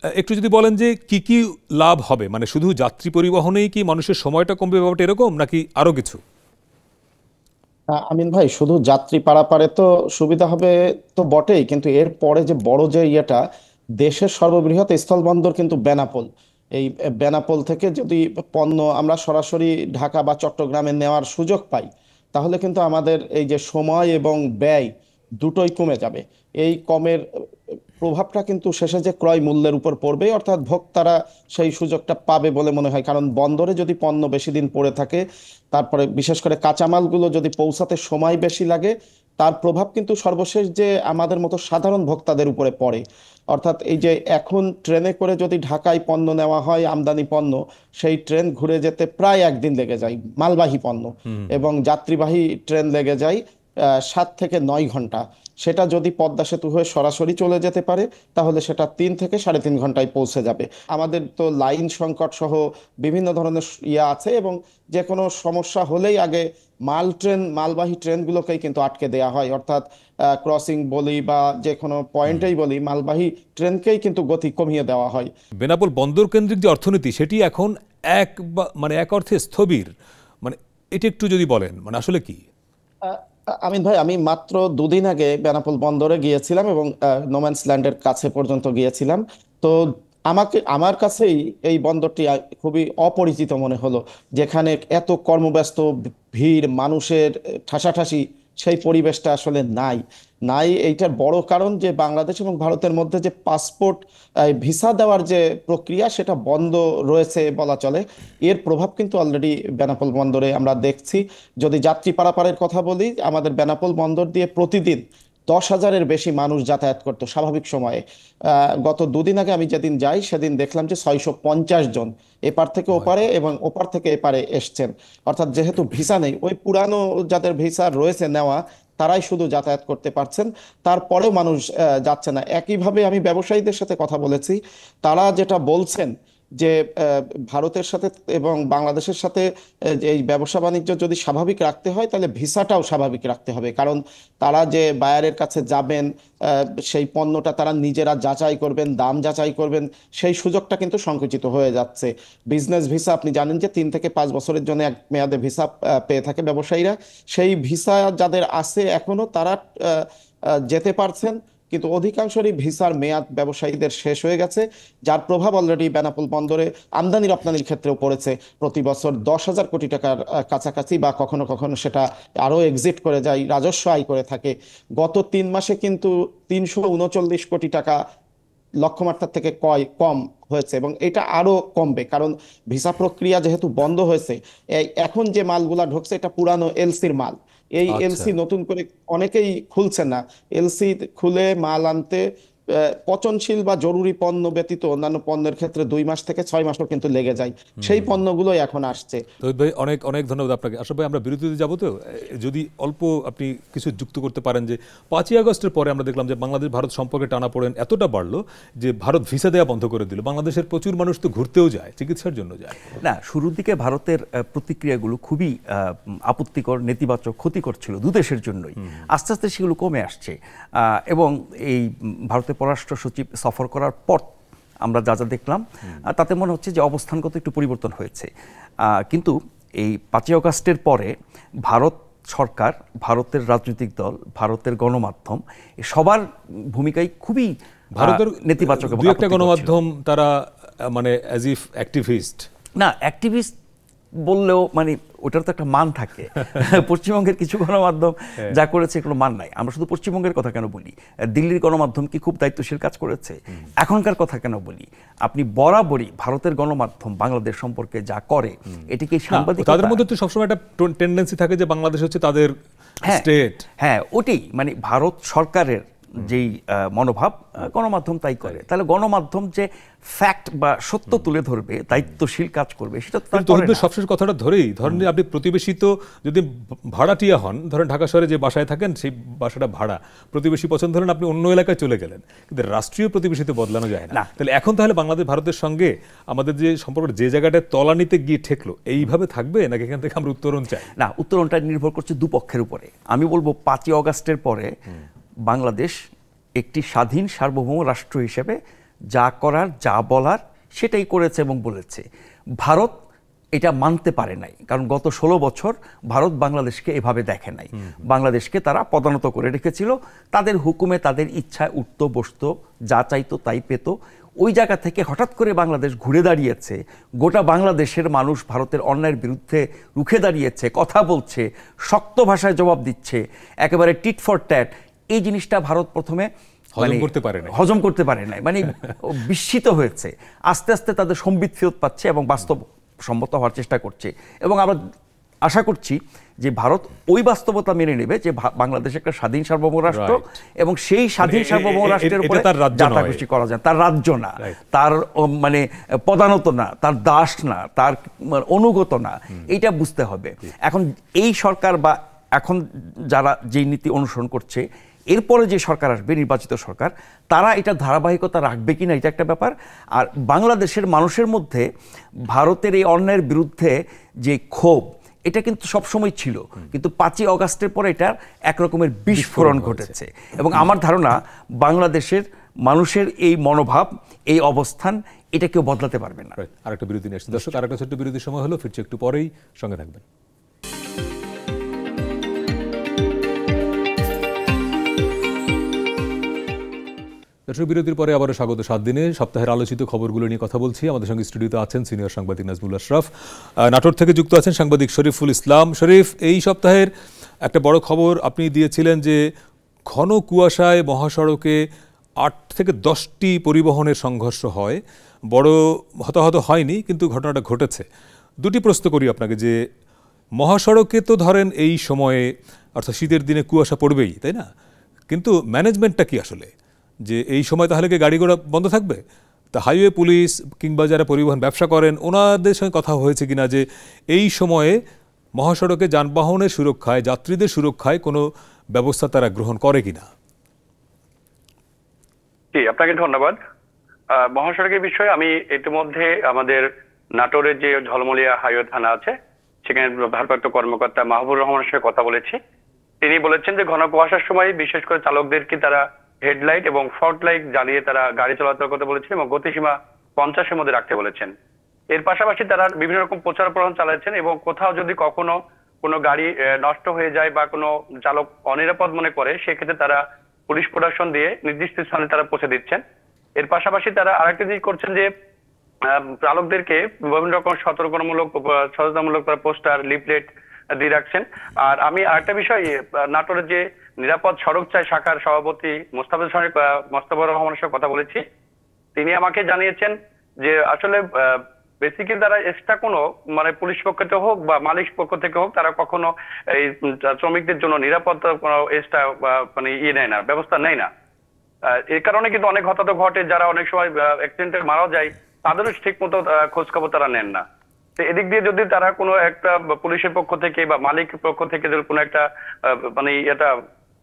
একটু যদি বলেন যে কি কি লাভ হবে, মানে শুধু যাত্রী পরিবহনেই কি মানুষের সময়টা কমবে, ব্যাপারটা এরকম নাকি আরও কিছু? আমিন ভাই, শুধু যাত্রী পারাপারে তো সুবিধা হবে তো বটেই, কিন্তু এর পরে যে বড় যে ইয়েটা, দেশের সর্ববৃহৎ স্থলবন্দর কিন্তু বেনাপোল। এই বেনাপোল থেকে যদি পণ্য আমরা সরাসরি ঢাকা বা চট্টগ্রামে নেওয়ার সুযোগ পাই, তাহলে কিন্তু আমাদের এই যে সময় এবং ব্যয় দুটোই কমে যাবে। এই কমের প্রভাবটা কিন্তু শেষে যে ক্রয় মূল্যের উপর পড়বে, অর্থাৎ ভোক্তারা সেই সুযোগটা পাবে বলে মনে হয়। কারণ বন্দরে যদি পণ্য বেশি দিন পড়ে থাকে, তারপরে বিশেষ করে কাঁচামালগুলো যদি পৌঁছাতে সময় বেশি লাগে, তার প্রভাব কিন্তু সর্বশেষ যে আমাদের মতো সাধারণ ভোক্তাদের উপরে পড়ে। অর্থাৎ এই যে এখন ট্রেনে করে যদি ঢাকায় পণ্য নেওয়া হয়, আমদানি পণ্য, সেই ট্রেন ঘুরে যেতে প্রায় 1 দিন লেগে যায় মালবাহী পণ্য, এবং যাত্রীবাহী ট্রেন লেগে যায় 7 থেকে 9 ঘন্টা। সেটা যদি পদ্মা সেতু হয়ে সরাসরি চলে যেতে পারে, তাহলে সেটা 3 থেকে 3.5 ঘন্টায় পৌঁছে যাবে। আমাদের তো লাইন সংকট সহ বিভিন্ন ধরনের আছে, এবং যে কোনো সমস্যা হলেই আগে মালবাহী ট্রেনগুলোকেই কিন্তু আটকে দেয়া হয়। অর্থাৎ ক্রসিং বলি বা যে কোনো পয়েন্টেই বলি, মালবাহী ট্রেনকেই কিন্তু গতি কমিয়ে দেওয়া হয়। বেনাপোল বন্দর কেন্দ্রিক যে অর্থনীতি, সেটি এখন এক অর্থে স্থবির, মানে এটা একটু যদি বলেন, মানে আসলে কি? আমিন ভাই, আমি মাত্র 2 দিন আগে বেনাপোল বন্দরে গিয়েছিলাম এবং নোম্যান্স ল্যান্ডের কাছে পর্যন্ত গিয়েছিলাম। তো আমার কাছেই এই বন্দরটি খুবই অপরিচিত মনে হলো, যেখানে এত কর্মব্যস্ত ভিড়, মানুষের ঠাসাঠাসি, সেই পরিবেশটা আসলে নাই। এইটার বড় কারণ যে বাংলাদেশ এবং ভারতের মধ্যে যে পাসপোর্ট ভিসা দেওয়ার যে প্রক্রিয়া, সেটা বন্ধ রয়েছে বলা চলে। এর প্রভাব কিন্তু অলরেডি বেনাপোল বন্দরে আমরা দেখছি। যদি যাত্রী পারাপারের কথা বলি, আমাদের বেনাপোল বন্দর দিয়ে প্রতিদিন 10,000-এর বেশি মানুষ যাতায়াত করতো স্বাভাবিক সময়ে। গত 2 দিন আগে আমি যেদিন যাই, সেদিন দেখলাম যে 650 জন এপার থেকে ওপারে এবং ওপার থেকে এপারে এসছেন। অর্থাৎ যেহেতু ভিসা নেই, ওই পুরানো যাদের ভিসা রয়েছে নেওয়া, তারাই শুধু যাতায়াত করতে পারছেন, তারপরেও মানুষ যাচ্ছে না। একইভাবে আমি ব্যবসায়ীদের সাথে কথা বলেছি, তারা যেটা বলছেন যে ভারতের সাথে এবং বাংলাদেশের সাথে এই ব্যবসা বাণিজ্য যদি স্বাভাবিক রাখতে হয়, তাহলে ভিসাটাও স্বাভাবিক রাখতে হবে। কারণ তারা যে বায়ারের কাছে যাবেন, সেই পণ্যটা তারা নিজেরা যাচাই করবেন, দাম যাচাই করবেন, সেই সুযোগটা কিন্তু সংকুচিত হয়ে যাচ্ছে। বিজনেস ভিসা আপনি জানেন যে 3 থেকে 5 বছরের জন্য এক মেয়াদে ভিসা পেয়ে থাকে ব্যবসায়ীরা। সেই ভিসা যাদের আছে এখনো, তারা যেতে পারছেন, কিন্তু অধিকাংশেরই ভিসার মেয়াদ ব্যবসায়ীদের শেষ হয়ে গেছে, যার প্রভাব অলরেডি বেনাপোল বন্দরে আমদানি রপ্তানির ক্ষেত্রেও পড়েছে। প্রতি বছর 10,000 কোটি টাকার কাছাকাছি, বা কখনো কখনো সেটা আরও এক্সিট করে যায়, রাজস্ব আয় করে থাকে। গত 3 মাসে কিন্তু 339 কোটি টাকা লক্ষ্যমাত্রার থেকে কম হয়েছে এবং এটা আরো কমবে, কারণ ভিসা প্রক্রিয়া যেহেতু বন্ধ হয়েছে। এখন যে মালগুলা ঢুকছে এটা পুরানো এলসির মাল। এই আচ্ছা। এলসি নতুন করে অনেকেই খুলছে না। এলসি খুলে মাল আনতে পচনশীল বা জরুরি পণ্য ব্যতীত অন্যান্য পণ্যের ক্ষেত্রে 2 মাস থেকে 6 মাসও কিন্তু লেগে যায়। সেই পণ্যগুলোই এখন আসছে। তৌহিদ ভাই, অনেক অনেক ধন্যবাদ আপনাকে। আসলে ভাই আমরা বিরতিতে যাবো, তো যদি অল্প আপনি কিছু যুক্ত করতে পারেন যে 5ই আগস্টের পরে আমরা দেখলাম যে বাংলাদেশ ভারত সম্পর্কে টানাপোড়েন এতটা বাড়লো যে ভারত ভিসা দেওয়া বন্ধ করে দিল। বাংলাদেশের প্রচুর মানুষ তো ঘুরতেও যায়, চিকিৎসার জন্য যায়। না, শুরুর দিকে ভারতের প্রতিক্রিয়াগুলো খুবই আপত্তিকর, নেতিবাচক, ক্ষতিকর ছিল দু দেশের জন্যই। আস্তে আস্তে সেগুলো কমে আসছে এবং এই ভারতের পররাষ্ট্র সচিব সফর করার পর আমরা যা যা দেখলাম তাতে মনে হচ্ছে যে অবস্থানগত একটু পরিবর্তন হয়েছে। কিন্তু এই 5ই আগস্টের পরে ভারত সরকার, ভারতের রাজনৈতিক দল, ভারতের গণমাধ্যম সবার ভূমিকাই খুবই ভারতের নেতিবাচক এবং দুই একটা আপত্তিকর ছিল। গণমাধ্যম তারা মানে অ্যাজ ইফ অ্যাক্টিভিস্ট। না, অ্যাক্টিভিস্ট বললেও মানে ওটার তো একটা মান থাকে। পশ্চিমবঙ্গের কিছু গণমাধ্যম যা করেছে এগুলো মান নাই। আমরা শুধু পশ্চিমবঙ্গের কথা কেন বলি, দিল্লির গণমাধ্যম কি খুব দায়িত্বশীল কাজ করেছে? এখনকার কথা কেন বলি, আপনি বরাবরই ভারতের গণমাধ্যম বাংলাদেশ সম্পর্কে যা করে এটিকে সাংবাদিকতা, তাদের মধ্যে তো সবসময় একটা টেন্ডেন্সি থাকে যে বাংলাদেশ হচ্ছে তাদের স্টেট। হ্যাঁ ওটাই, মানে ভারত সরকারের যেই মনোভাব গণমাধ্যম তাই করে। তাহলে গণমাধ্যম যে ফ্যাক্ট বা সত্য তুলে ধরবে, দায়িত্বশীল কাজ করবে, সেটা তো তারা করে না। সবশেষ কথাটা ধরেই ধরেন আপনি প্রতিবেশী তো যদি ভাড়াটিয়া হন, ধরেন ঢাকা শহরে যে বাসায় থাকেন সেই বাসাটা ভাড়া, প্রতিবেশী পছন্দ হলেন আপনি অন্য এলাকায় চলে গেলেন, কিন্তু রাষ্ট্রীয় প্রতিবেশী তো বদলানো যায় না। তাহলে এখন তাহলে বাংলাদেশ ভারতের সঙ্গে আমাদের যে সম্পর্ক যে জায়গাটায় তলানিতে গিয়ে ঠেকলো এইভাবে থাকবে নাকি এখান থেকে আমরা উত্তরণ চাই? না, উত্তরণটা নির্ভর করছে দুপক্ষের উপরে। আমি বলবো 5ই আগস্টের পরে বাংলাদেশ একটি স্বাধীন সার্বভৌম রাষ্ট্র হিসেবে যা করার, যা বলার সেটাই করেছে এবং বলেছে। ভারত এটা মানতে পারে নাই, কারণ গত 16 বছর ভারত বাংলাদেশকে এভাবে দেখে নাই। বাংলাদেশকে তারা পদানত করে রেখেছিল, তাদের হুকুমে তাদের ইচ্ছায় উঠত বসত, যা চাইতো তাই পেত। ওই জায়গা থেকে হঠাৎ করে বাংলাদেশ ঘুরে দাঁড়িয়েছে, গোটা বাংলাদেশের মানুষ ভারতের অন্যায়ের বিরুদ্ধে রুখে দাঁড়িয়েছে, কথা বলছে, শক্ত ভাষায় জবাব দিচ্ছে, একেবারে টিট ফর ট্যাট। এই জিনিসটা ভারত প্রথমে হজম করতে পারে নাই, মানে বিস্মিত হয়েছে। আস্তে আস্তে তাদের সম্বিত ফেরত পাচ্ছে এবং বাস্তবসম্মত হওয়ার চেষ্টা করছে। এবং আমরা আশা করছি যে ভারত ওই বাস্তবতা মেনে নেবে যে বাংলাদেশ একটা স্বাধীন সার্বভৌম রাষ্ট্র এবং সেই স্বাধীন সার্বভৌম রাষ্ট্রের উপরে যাতা খুশি করা যায়। তার রাজ্য না, তার মানে পদানত না, তার দাস না, তার অনুগত না, এইটা বুঝতে হবে। এখন এই সরকার বা এখন যারা যেই নীতি অনুসরণ করছে, এরপরে যে সরকার আসবে, নির্বাচিত সরকার, তারা এটা ধারাবাহিকতা রাখবে কিনা এটা একটা ব্যাপার। আর বাংলাদেশের মানুষের মধ্যে ভারতের এই অন্যায়ের বিরুদ্ধে যে ক্ষোভ, এটা কিন্তু সবসময় ছিল, কিন্তু 5ই আগস্টের পরে এটার একরকমের বিস্ফোরণ ঘটেছে। এবং আমার ধারণা বাংলাদেশের মানুষের এই মনোভাব, এই অবস্থান, এটা কেউ বদলাতে পারবে না। আরেকটা বিরতি নিয়ে আসছে দর্শক, আরেকটা ছোট্ট বিরতির সময় হলো, ফিরছে একটু পরেই, সঙ্গে থাকবেন। দর্শক, বিরতির পরে আবারও স্বাগত। 7 দিনে সপ্তাহের আলোচিত খবরগুলো নিয়ে কথা বলছি। আমাদের সঙ্গে স্টুডিওতে আছেন সিনিয়র সাংবাদিক নাজমুল আশরাফ, নাটোর থেকে যুক্ত আছেন সাংবাদিক শরীফুল ইসলাম। শরীফ, এই সপ্তাহের একটা বড় খবর আপনি দিয়েছিলেন যে ঘন কুয়াশায় মহাসড়কে 8 থেকে 10টি পরিবহনের সংঘর্ষ হয়। বড় হতাহত হয়নি, কিন্তু ঘটনাটা ঘটেছে। দুটি প্রশ্ন করি আপনাকে, যে মহাসড়কে তো ধরেন এই সময়ে অর্থাৎ শীতের দিনে কুয়াশা পড়বেই, তাই না? কিন্তু ম্যানেজমেন্টটা কি আসলে, যে এই সময় তাহলে কি গাড়ি ঘোড়া বন্ধ থাকবে? তা হাইওয়ে পুলিশ কিংবা যারা পরিবহন ব্যবসা করেন ওনাদের সঙ্গে কথা হয়েছে কিনা যে এই সময়ে মহাসড়কে যানবাহনের সুরক্ষায়, যাত্রীদের সুরক্ষায় কোনো ব্যবস্থা তারা গ্রহণ করে কিনা? জি, আপনাকে ধন্যবাদ। মহাসড়কের বিষয়ে আমি ইতিমধ্যে আমাদের নাটোরের যে ঝলমলিয়া হাইওয়ে থানা আছে সেখানে ভারপ্রাপ্ত কর্মকর্তা মাহবুবুর রহমানের সঙ্গে কথা বলেছি। তিনি বলেছেন যে ঘন কুয়াশার সময় বিশেষ করে চালকদেরকে তারা হেডলাইট এবং ফগ লাইট জ্বালিয়ে তারা গাড়ি চলাচল করতে বলেছেন এবং গতিসীমা 50-এর মধ্যে রাখতে বলেছেন। এর পাশাপাশি তারা বিভিন্ন রকম প্রচার প্রচারণা চালাচ্ছেন এবং কোথাও যদি কখনো কোনো গাড়ি নষ্ট হয়ে যায় বা কোনো চালক অনিরাপদ মনে করে, সেক্ষেত্রে তারা পুলিশ প্রোটেকশন দিয়ে নির্দিষ্ট স্থানে তারা পৌঁছে দিচ্ছেন। এর পাশাপাশি তারা আরেকটা জিনিস করছেন যে চালকদেরকে বিভিন্ন রকম সচেতনমূলক পোস্টার, লিফলেট দিয়ে রাখছেন। আর আমি আরেকটা বিষয়, নাটোরের যে নিরাপদ সড়ক চাই শাখার সভাপতি মোস্তাফিজুর রহমানের সঙ্গে কথা বলেছি। তিনি আমাকে জানিয়েছেন যে আসলে বেসিক্যালি তারা এক্সট্রা কোনো মানে পুলিশ পক্ষ থেকে হোক বা মালিক পক্ষ থেকে হোক তারা কখনো এই শ্রমিকদের জন্য নিরাপত্তা কোনো এক্সট্রা মানে নেয় না, ব্যবস্থা নেয় না। এই কারণে কিন্তু অনেক হতাহত ঘটে, যারা অনেক সময় অ্যাক্সিডেন্টে মারা যায় তাদেরও ঠিক মতো খোঁজ খবর তারা নেন না। তো এদিক দিয়ে যদি তারা কোনো একটা পুলিশের পক্ষ থেকে বা মালিকের পক্ষ থেকে যদি কোনো একটা মানে এটা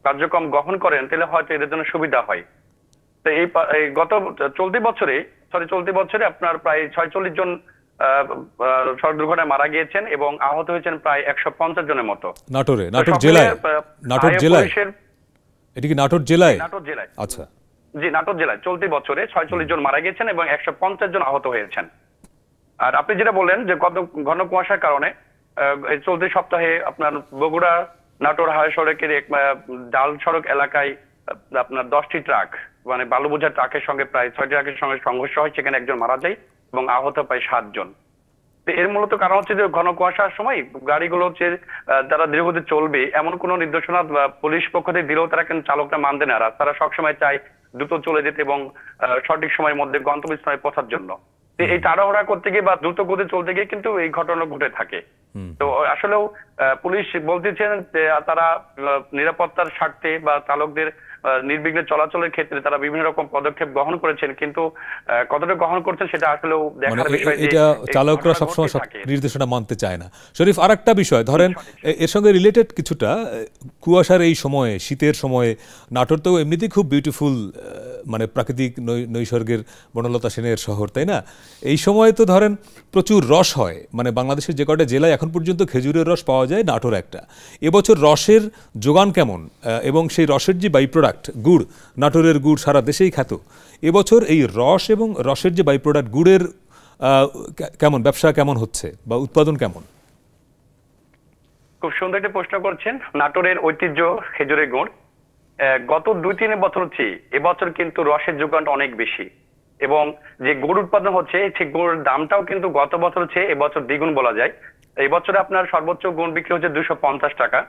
কার্যক্রম গ্রহণ করেন তাহলে হয়তো এদের জন্য সুবিধা হয়। তো এই গত চলতি বছরে আপনার প্রায় 46 জন সড়ক দুর্ঘটনায় মারা গিয়েছেন এবং আহত হয়েছেন প্রায় 150 জনের মতো। নাটোর জেলায় এটা কি নাটোর জেলায়? নাটোর জেলায়, আচ্ছা জি নাটোর জেলায় চলতি বছরে 46 জন মারা গিয়েছেন এবং 150 জন আহত হয়েছেন। আর আপনি যেটা বললেন যে গত ঘন কুয়াশার কারণে চলতি সপ্তাহে আপনার বগুড়া নাটোর হাই সড়কের ডাল সড়ক এলাকায় আপনার 10টি ট্রাক মানে বালু বোঝার ট্রাকের সঙ্গে প্রায় 6টি ট্রাকের সঙ্গে সংঘর্ষ হয়, সেখানে একজন মারা যায় এবং আহত প্রায় 7 জন। এর মূলত কারণ হচ্ছে যে ঘন কুয়াশার সময় গাড়িগুলো হচ্ছে তারা দীর্ঘগতিতে চলবে এমন কোনো নির্দেশনা পুলিশ পক্ষ থেকে দিলেও তারা কিন্তু চালকরা মানতে না, তারা সবসময় চায় দ্রুত চলে যেতে এবং সঠিক সময়ের মধ্যে গন্তব্যস্থলে পৌঁছার জন্য। এই তাড়াহুড়া করতে গিয়ে বা দ্রুত গতি চলতে গিয়ে কিন্তু এই ঘটনা ঘটে থাকে। তো আসলেও পুলিশ বলতেছেন যে তারা নিরাপত্তার স্বার্থে বা চালকদের নির্বিঘ্নে চলাচলের ক্ষেত্রে তারা বিভিন্ন রকম পদক্ষেপ গ্রহণ করেছেন, কিন্তু কতটা গ্রহণ করছেন সেটা আসলেও দেখার বিষয়। এটা চালকরা সবসময় নির্দেশনা মানতে চায় না। শরীফ, আরেকটা বিষয় ধরেন এর সঙ্গে রিলেটেড কিছুটা, কুয়াশার এই সময়ে, শীতের সময়ে নাটোর তো এমনিতেই খুব বিউটিফুল মানে প্রাকৃতিক নৈসর্গের বনলতা সেনের শহর, তাই না? এই সময় তো ধরেন প্রচুর রস হয়, মানে বাংলাদেশের যে কটা জেলায় এখন পর্যন্ত খেজুরের রস পাওয়া যায়, নাটোর একটা। এবছর রসের যোগান কেমন এবং সেই রসের যে বাই প্রোডাক্ট গুড়, নাটোরের গুড় সারা দেশেই খ্যাত, এবছর এই রস এবং রসের যে বাই প্রোডাক্ট গুড়ের কেমন ব্যবসা কেমন হচ্ছে বা উৎপাদন কেমন? খুব সুন্দর একটা প্রশ্ন করছেন। নাটোরের ঐতিহ্য খেজুরের গুড় গত 2-3 বছর হচ্ছে এবছর কিন্তু রসের যোগানটা অনেক বেশি এবং যে গুড় উৎপাদন হচ্ছে সেই গুড়ের দামটাও কিন্তু গত বছর হচ্ছে এবছর দ্বিগুণ বলা যায়। এই বছরে আপনার সর্বোচ্চ গুড় বিক্রি হচ্ছে 250 টাকা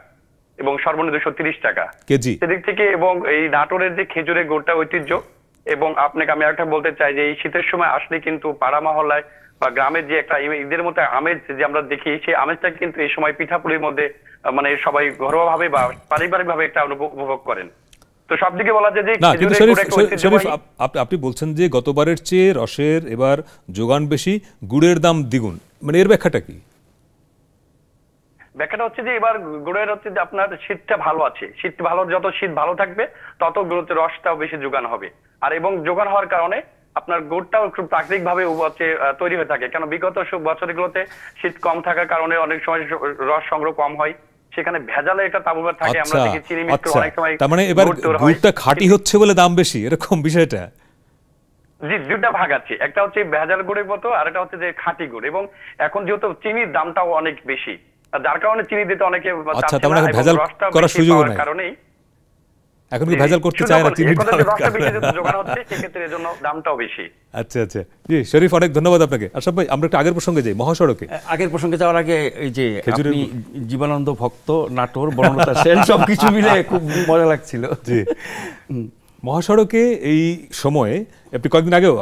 এবং সর্বনিম্ন 230 টাকা কেজি সেদিক থেকে। এবং এই নাটোরের যে খেজুরের গুড়টা ঐতিহ্য, এবং আপনাকে আমি একটা বলতে চাই যে এই শীতের সময় আসলে কিন্তু পাড়া মহল্লায় বা গ্রামের যে একটা ঈদের মতো আমেজ যে আমরা দেখি, সেই আমেজটা কিন্তু এই সময় পিঠাপুলির মধ্যে মানে সবাই ঘরোয়া ভাবে বা পারিবারিক ভাবে একটা উপভোগ করেন। তো সব দিকে বলা যায় যে আপনি বলছেন যে গতবারের চেয়ে রসের এবার যোগান বেশি, গুড়ের দাম দ্বিগুণ, মানে এর ব্যাখ্যাটা কি? ব্যাখ্যাটা হচ্ছে যে এবার গুড়ের হচ্ছে যে আপনার শীতটা ভালো আছে, শীত ভালো, যত শীত ভালো থাকবে তত গুড়ের রসটাও বেশি যোগান হবে। আর এবং যোগান হওয়ার কারণে আপনার গুড়টাও খুব প্রাকৃতিক ভাবে তৈরি হয়ে থাকে, কেন বিগত বছরগুলোতে শীত কম থাকার কারণে অনেক সময় রস সংগ্রহ কম হয়, সেখানে ভেজালে একটা তাবুবার থাকে। আমরা দেখি চিনি মিষ্টি অনেক সময়, তার মানে এবার গুড়টা খাঁটি হচ্ছে বলে দাম বেশি, এরকম বিষয়টা? জি, দুটা ভাগ আছে, একটা হচ্ছে ভেজাল গুড়ের মতো আর একটা হচ্ছে যে খাঁটি গুড়। এবং এখন যেহেতু চিনির দামটাও অনেক বেশি, যার কারণে চিনি দিতে অনেকে ভেজাল করার সুযোগ নাই, কারণেই এখন কি ভেজাল করতে চায় না চিনির যোগান হচ্ছে, সেক্ষেত্রে এর জন্য দামটাও বেশি। আচ্ছা আচ্ছা, জি শরীফ, অনেক ধন্যবাদ আপনাকে। আশরাফ ভাই, আমরা একটা আগের প্রসঙ্গে যাই, মহাসড়কে। আগের প্রসঙ্গে যাওয়ার আগে এই যে আপনি জীবনানন্দ ভক্ত, নাটোর, বনলতা সেন সবকিছু মিলে খুব মজা লাগছিল। জি, মহাসড়কে এই সময়ে আপনি কয়েকদিন আগেও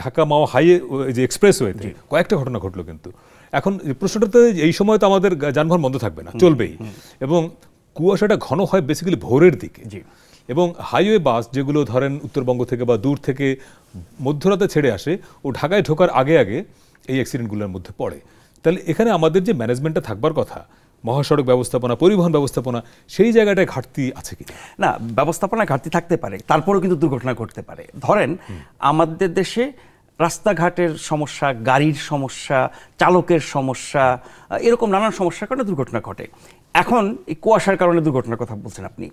ঢাকা মাওয়া হাইওয়ে যে এক্সপ্রেসওয়েতে কয়েকটা ঘটনা ঘটলো, কিন্তু এখন প্রশ্নটা তো এই সময় তো আমাদের যানবাহন বন্ধ থাকবে না, চলবেই, এবং কুয়াশাটা ঘন হয় বেসিক্যালি ভোরের দিকে, এবং হাইওয়ে বাস যেগুলো ধরেন উত্তরবঙ্গ থেকে বা দূর থেকে মধ্যরাতে ছেড়ে আসে ও ঢাকায় ঢোকার আগে আগে এই অ্যাক্সিডেন্টগুলোর মধ্যে পড়ে। তাহলে এখানে আমাদের যে ম্যানেজমেন্টটা থাকবার কথা, মহাসড়ক ব্যবস্থাপনা, পরিবহন ব্যবস্থাপনা, সেই জায়গাটায় ঘাটতি আছে কি না? ব্যবস্থাপনায় ঘাটতি থাকতে পারে, তারপরেও কিন্তু দুর্ঘটনা ঘটতে পারে। ধরেন আমাদের দেশে রাস্তাঘাটের সমস্যা, গাড়ির সমস্যা, চালকের সমস্যা, এরকম নানান সমস্যার কারণে দুর্ঘটনা ঘটে। এখন এই কুয়াশার কারণে দুর্ঘটনার কথা বলছেন আপনি,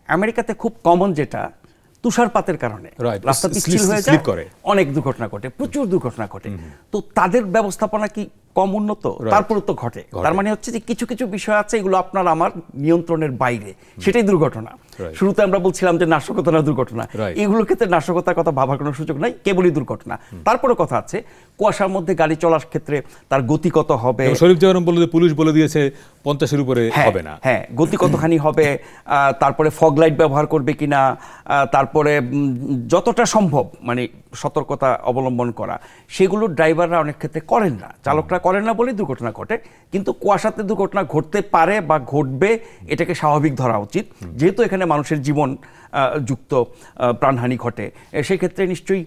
আমেরিকাতে খুব কমন যেটা তুষারপাতের কারণে রাস্তা পিচ্ছিল হয়ে যায়, অনেক দুর্ঘটনা ঘটে, প্রচুর দুর্ঘটনা ঘটে। তো তাদের ব্যবস্থাপনা কি কম উন্নত, তারপরে তো ঘটে। তার মানে হচ্ছে যে কিছু কিছু বিষয় আছে এগুলো আপনার আমার নিয়ন্ত্রণের বাইরে, সেটাই দুর্ঘটনা। শুরুতে আমরা বলছিলাম যে নাশকতা না দুর্ঘটনা, এগুলোর ক্ষেত্রে নাশকতার কথা ভাবার কোনো সুযোগ নাই, কেবলই দুর্ঘটনা। তারপরে কথা আছে কুয়াশার মধ্যে গাড়ি চলার ক্ষেত্রে তার গতি কত হবে। শরীফ জাহান বলল যে পুলিশ বলে দিয়েছে 50-এর উপরে হবে না। হ্যাঁ, গতি কতখানি হবে, তারপরে ফগ লাইট ব্যবহার করবে কিনা, তারপরে যতটা সম্ভব মানে সতর্কতা অবলম্বন করা, সেগুলো ড্রাইভাররা অনেক ক্ষেত্রে করেন না, চালকরা করেন না বলেই দুর্ঘটনা ঘটে। কিন্তু কুয়াশাতে দুর্ঘটনা ঘটতে পারে বা ঘটবে, এটাকে স্বাভাবিক ধরা উচিত, যেহেতু এখানে মানুষের জীবন যুক্ত প্রাণহানি ঘটে। সেক্ষেত্রে নিশ্চয়ই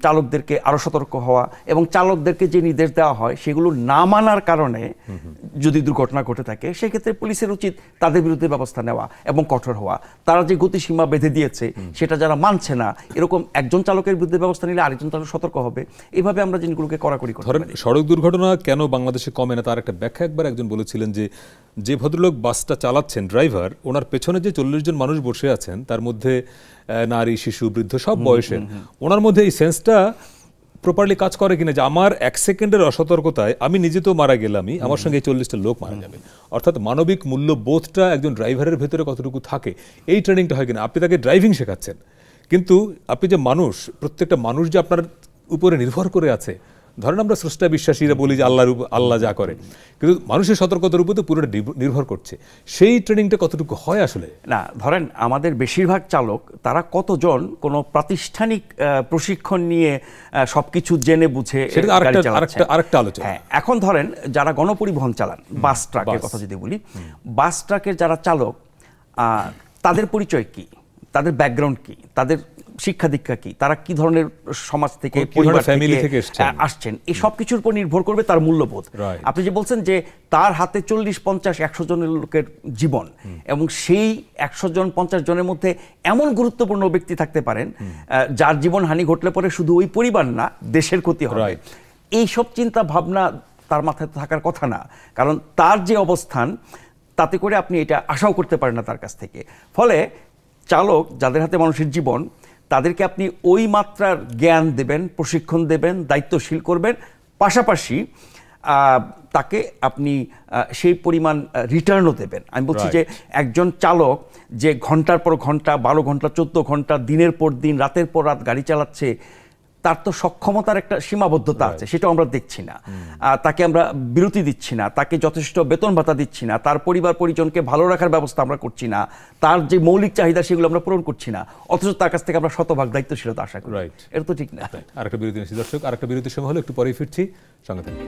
চালকদেরকে আরও সতর্ক হওয়া এবং চালকদেরকে যে নির্দেশ দেওয়া হয় সেগুলো না মানার কারণে যদি দুর্ঘটনা ঘটে থাকে, সেক্ষেত্রে পুলিশের উচিত তাদের বিরুদ্ধে ব্যবস্থা নেওয়া এবং কঠোর হওয়া। তারা যে গতিসীমা বেঁধে দিয়েছে সেটা যারা মানছে না, এরকম একজন চালকের বিরুদ্ধে ব্যবস্থা নিলে আরেকজন চালক সতর্ক হবে। এইভাবে আমরা জিনিসগুলোকে কড়াকড়ি করি। ধরেন সড়ক দুর্ঘটনা কেন বাংলাদেশে কমে না, তার একটা ব্যাখ্যা একবার একজন বলেছিলেন যে ভদ্রলোক বাসটা চালাচ্ছেন, ড্রাইভার, ওনার পেছনে যে 40 জন মানুষ বসে আছেন, তার মধ্যে নারী, শিশু, বৃদ্ধ সব বয়সের, ওনার মধ্যে এই সেন্সটা প্রপারলি কাজ করে কিনা যে আমার 1 সেকেন্ডের অসতর্কতায় আমি নিজে তো মারা গেলামই, আমার সঙ্গে 40টা লোক মারা যাবে। অর্থাৎ মানবিক মূল্যবোধটা একজন ড্রাইভারের ভেতরে কতটুকু থাকে, এই ট্রেনিংটা হয় কিনা। আপনি তাকে ড্রাইভিং শেখাচ্ছেন, কিন্তু আপনি যে মানুষ, প্রত্যেকটা মানুষ যে আপনার উপরে নির্ভর করে আছে। ধরেন আমরা স্রষ্টা বিশ্বাসীরা বলি যে আল্লাহ যা করে, কিন্তু মানুষের সতর্কতার উপর তো পুরোটা নির্ভর করছে। সেই ট্রেনিংটা কতটুকু হয় আসলে? না, ধরেন আমাদের বেশিরভাগ চালক তারা কতজন কোনো প্রাতিষ্ঠানিক প্রশিক্ষণ নিয়ে সবকিছু জেনে বুঝে আরেকটা আলোচনা। হ্যাঁ, এখন ধরেন যারা গণপরিবহন চালান, বাস ট্রাকের কথা যদি বলি, বাস ট্রাকের যারা চালক, তাদের পরিচয় কি, তাদের ব্যাকগ্রাউন্ড কি, তাদের শিক্ষা দীক্ষা কি, তারা কি ধরনের সমাজ থেকে, পরিবার থেকে আসছেন, এই সব কিছুর উপর নির্ভর করবে তার মূল্যবোধ। আপনি যে বলছেন যে তার হাতে 40-50-100 জনের লোকের জীবন, এবং সেই 100 জন 50 জনের মধ্যে এমন গুরুত্বপূর্ণ ব্যক্তি থাকতে পারেন যার জীবন হানি ঘটলে পরে শুধু ওই পরিবার না, দেশের ক্ষতি হবে। এই সব চিন্তা ভাবনা তার মাথায় থাকার কথা না, কারণ তার যে অবস্থান, তাতে করে আপনি এটা আশাও করতে পারেন না তার কাছ থেকে। ফলে চালক যাদের হাতে মানুষের জীবন, তাদেরকে আপনি ওই মাত্রার জ্ঞান দেবেন, প্রশিক্ষণ দেবেন, দায়িত্বশীল করবেন, পাশাপাশি তাকে আপনি সেই পরিমাণ রিটার্নও দেবেন। আমি বলছি যে একজন চালক যে ঘন্টার পর ঘন্টা, 12 ঘন্টা, 14 ঘন্টা, দিনের পর দিন, রাতের পর রাত গাড়ি চালাচ্ছে, তার তো সক্ষমতার একটা সীমাবদ্ধতা আছে, সেটাও আমরা দেখছি না। তাকে আমরা বিরতি দিচ্ছি না, তাকে যথেষ্ট বেতন ভাতা দিচ্ছি না, তার পরিবার পরিজনকে ভালো রাখার ব্যবস্থা আমরা করছি না, তার যে মৌলিক চাহিদা সেগুলো আমরা পূরণ করছি না, অথচ তার কাছ থেকে আমরা শতভাগ দায়িত্বশীলতা আশা করি। এটা তো ঠিক না। আরেকটা বিরতি নিচ্ছি দর্শক, আরেকটা বিরতির সময় হলো, একটু পরেই ফিরছি, সঙ্গে থাকুন।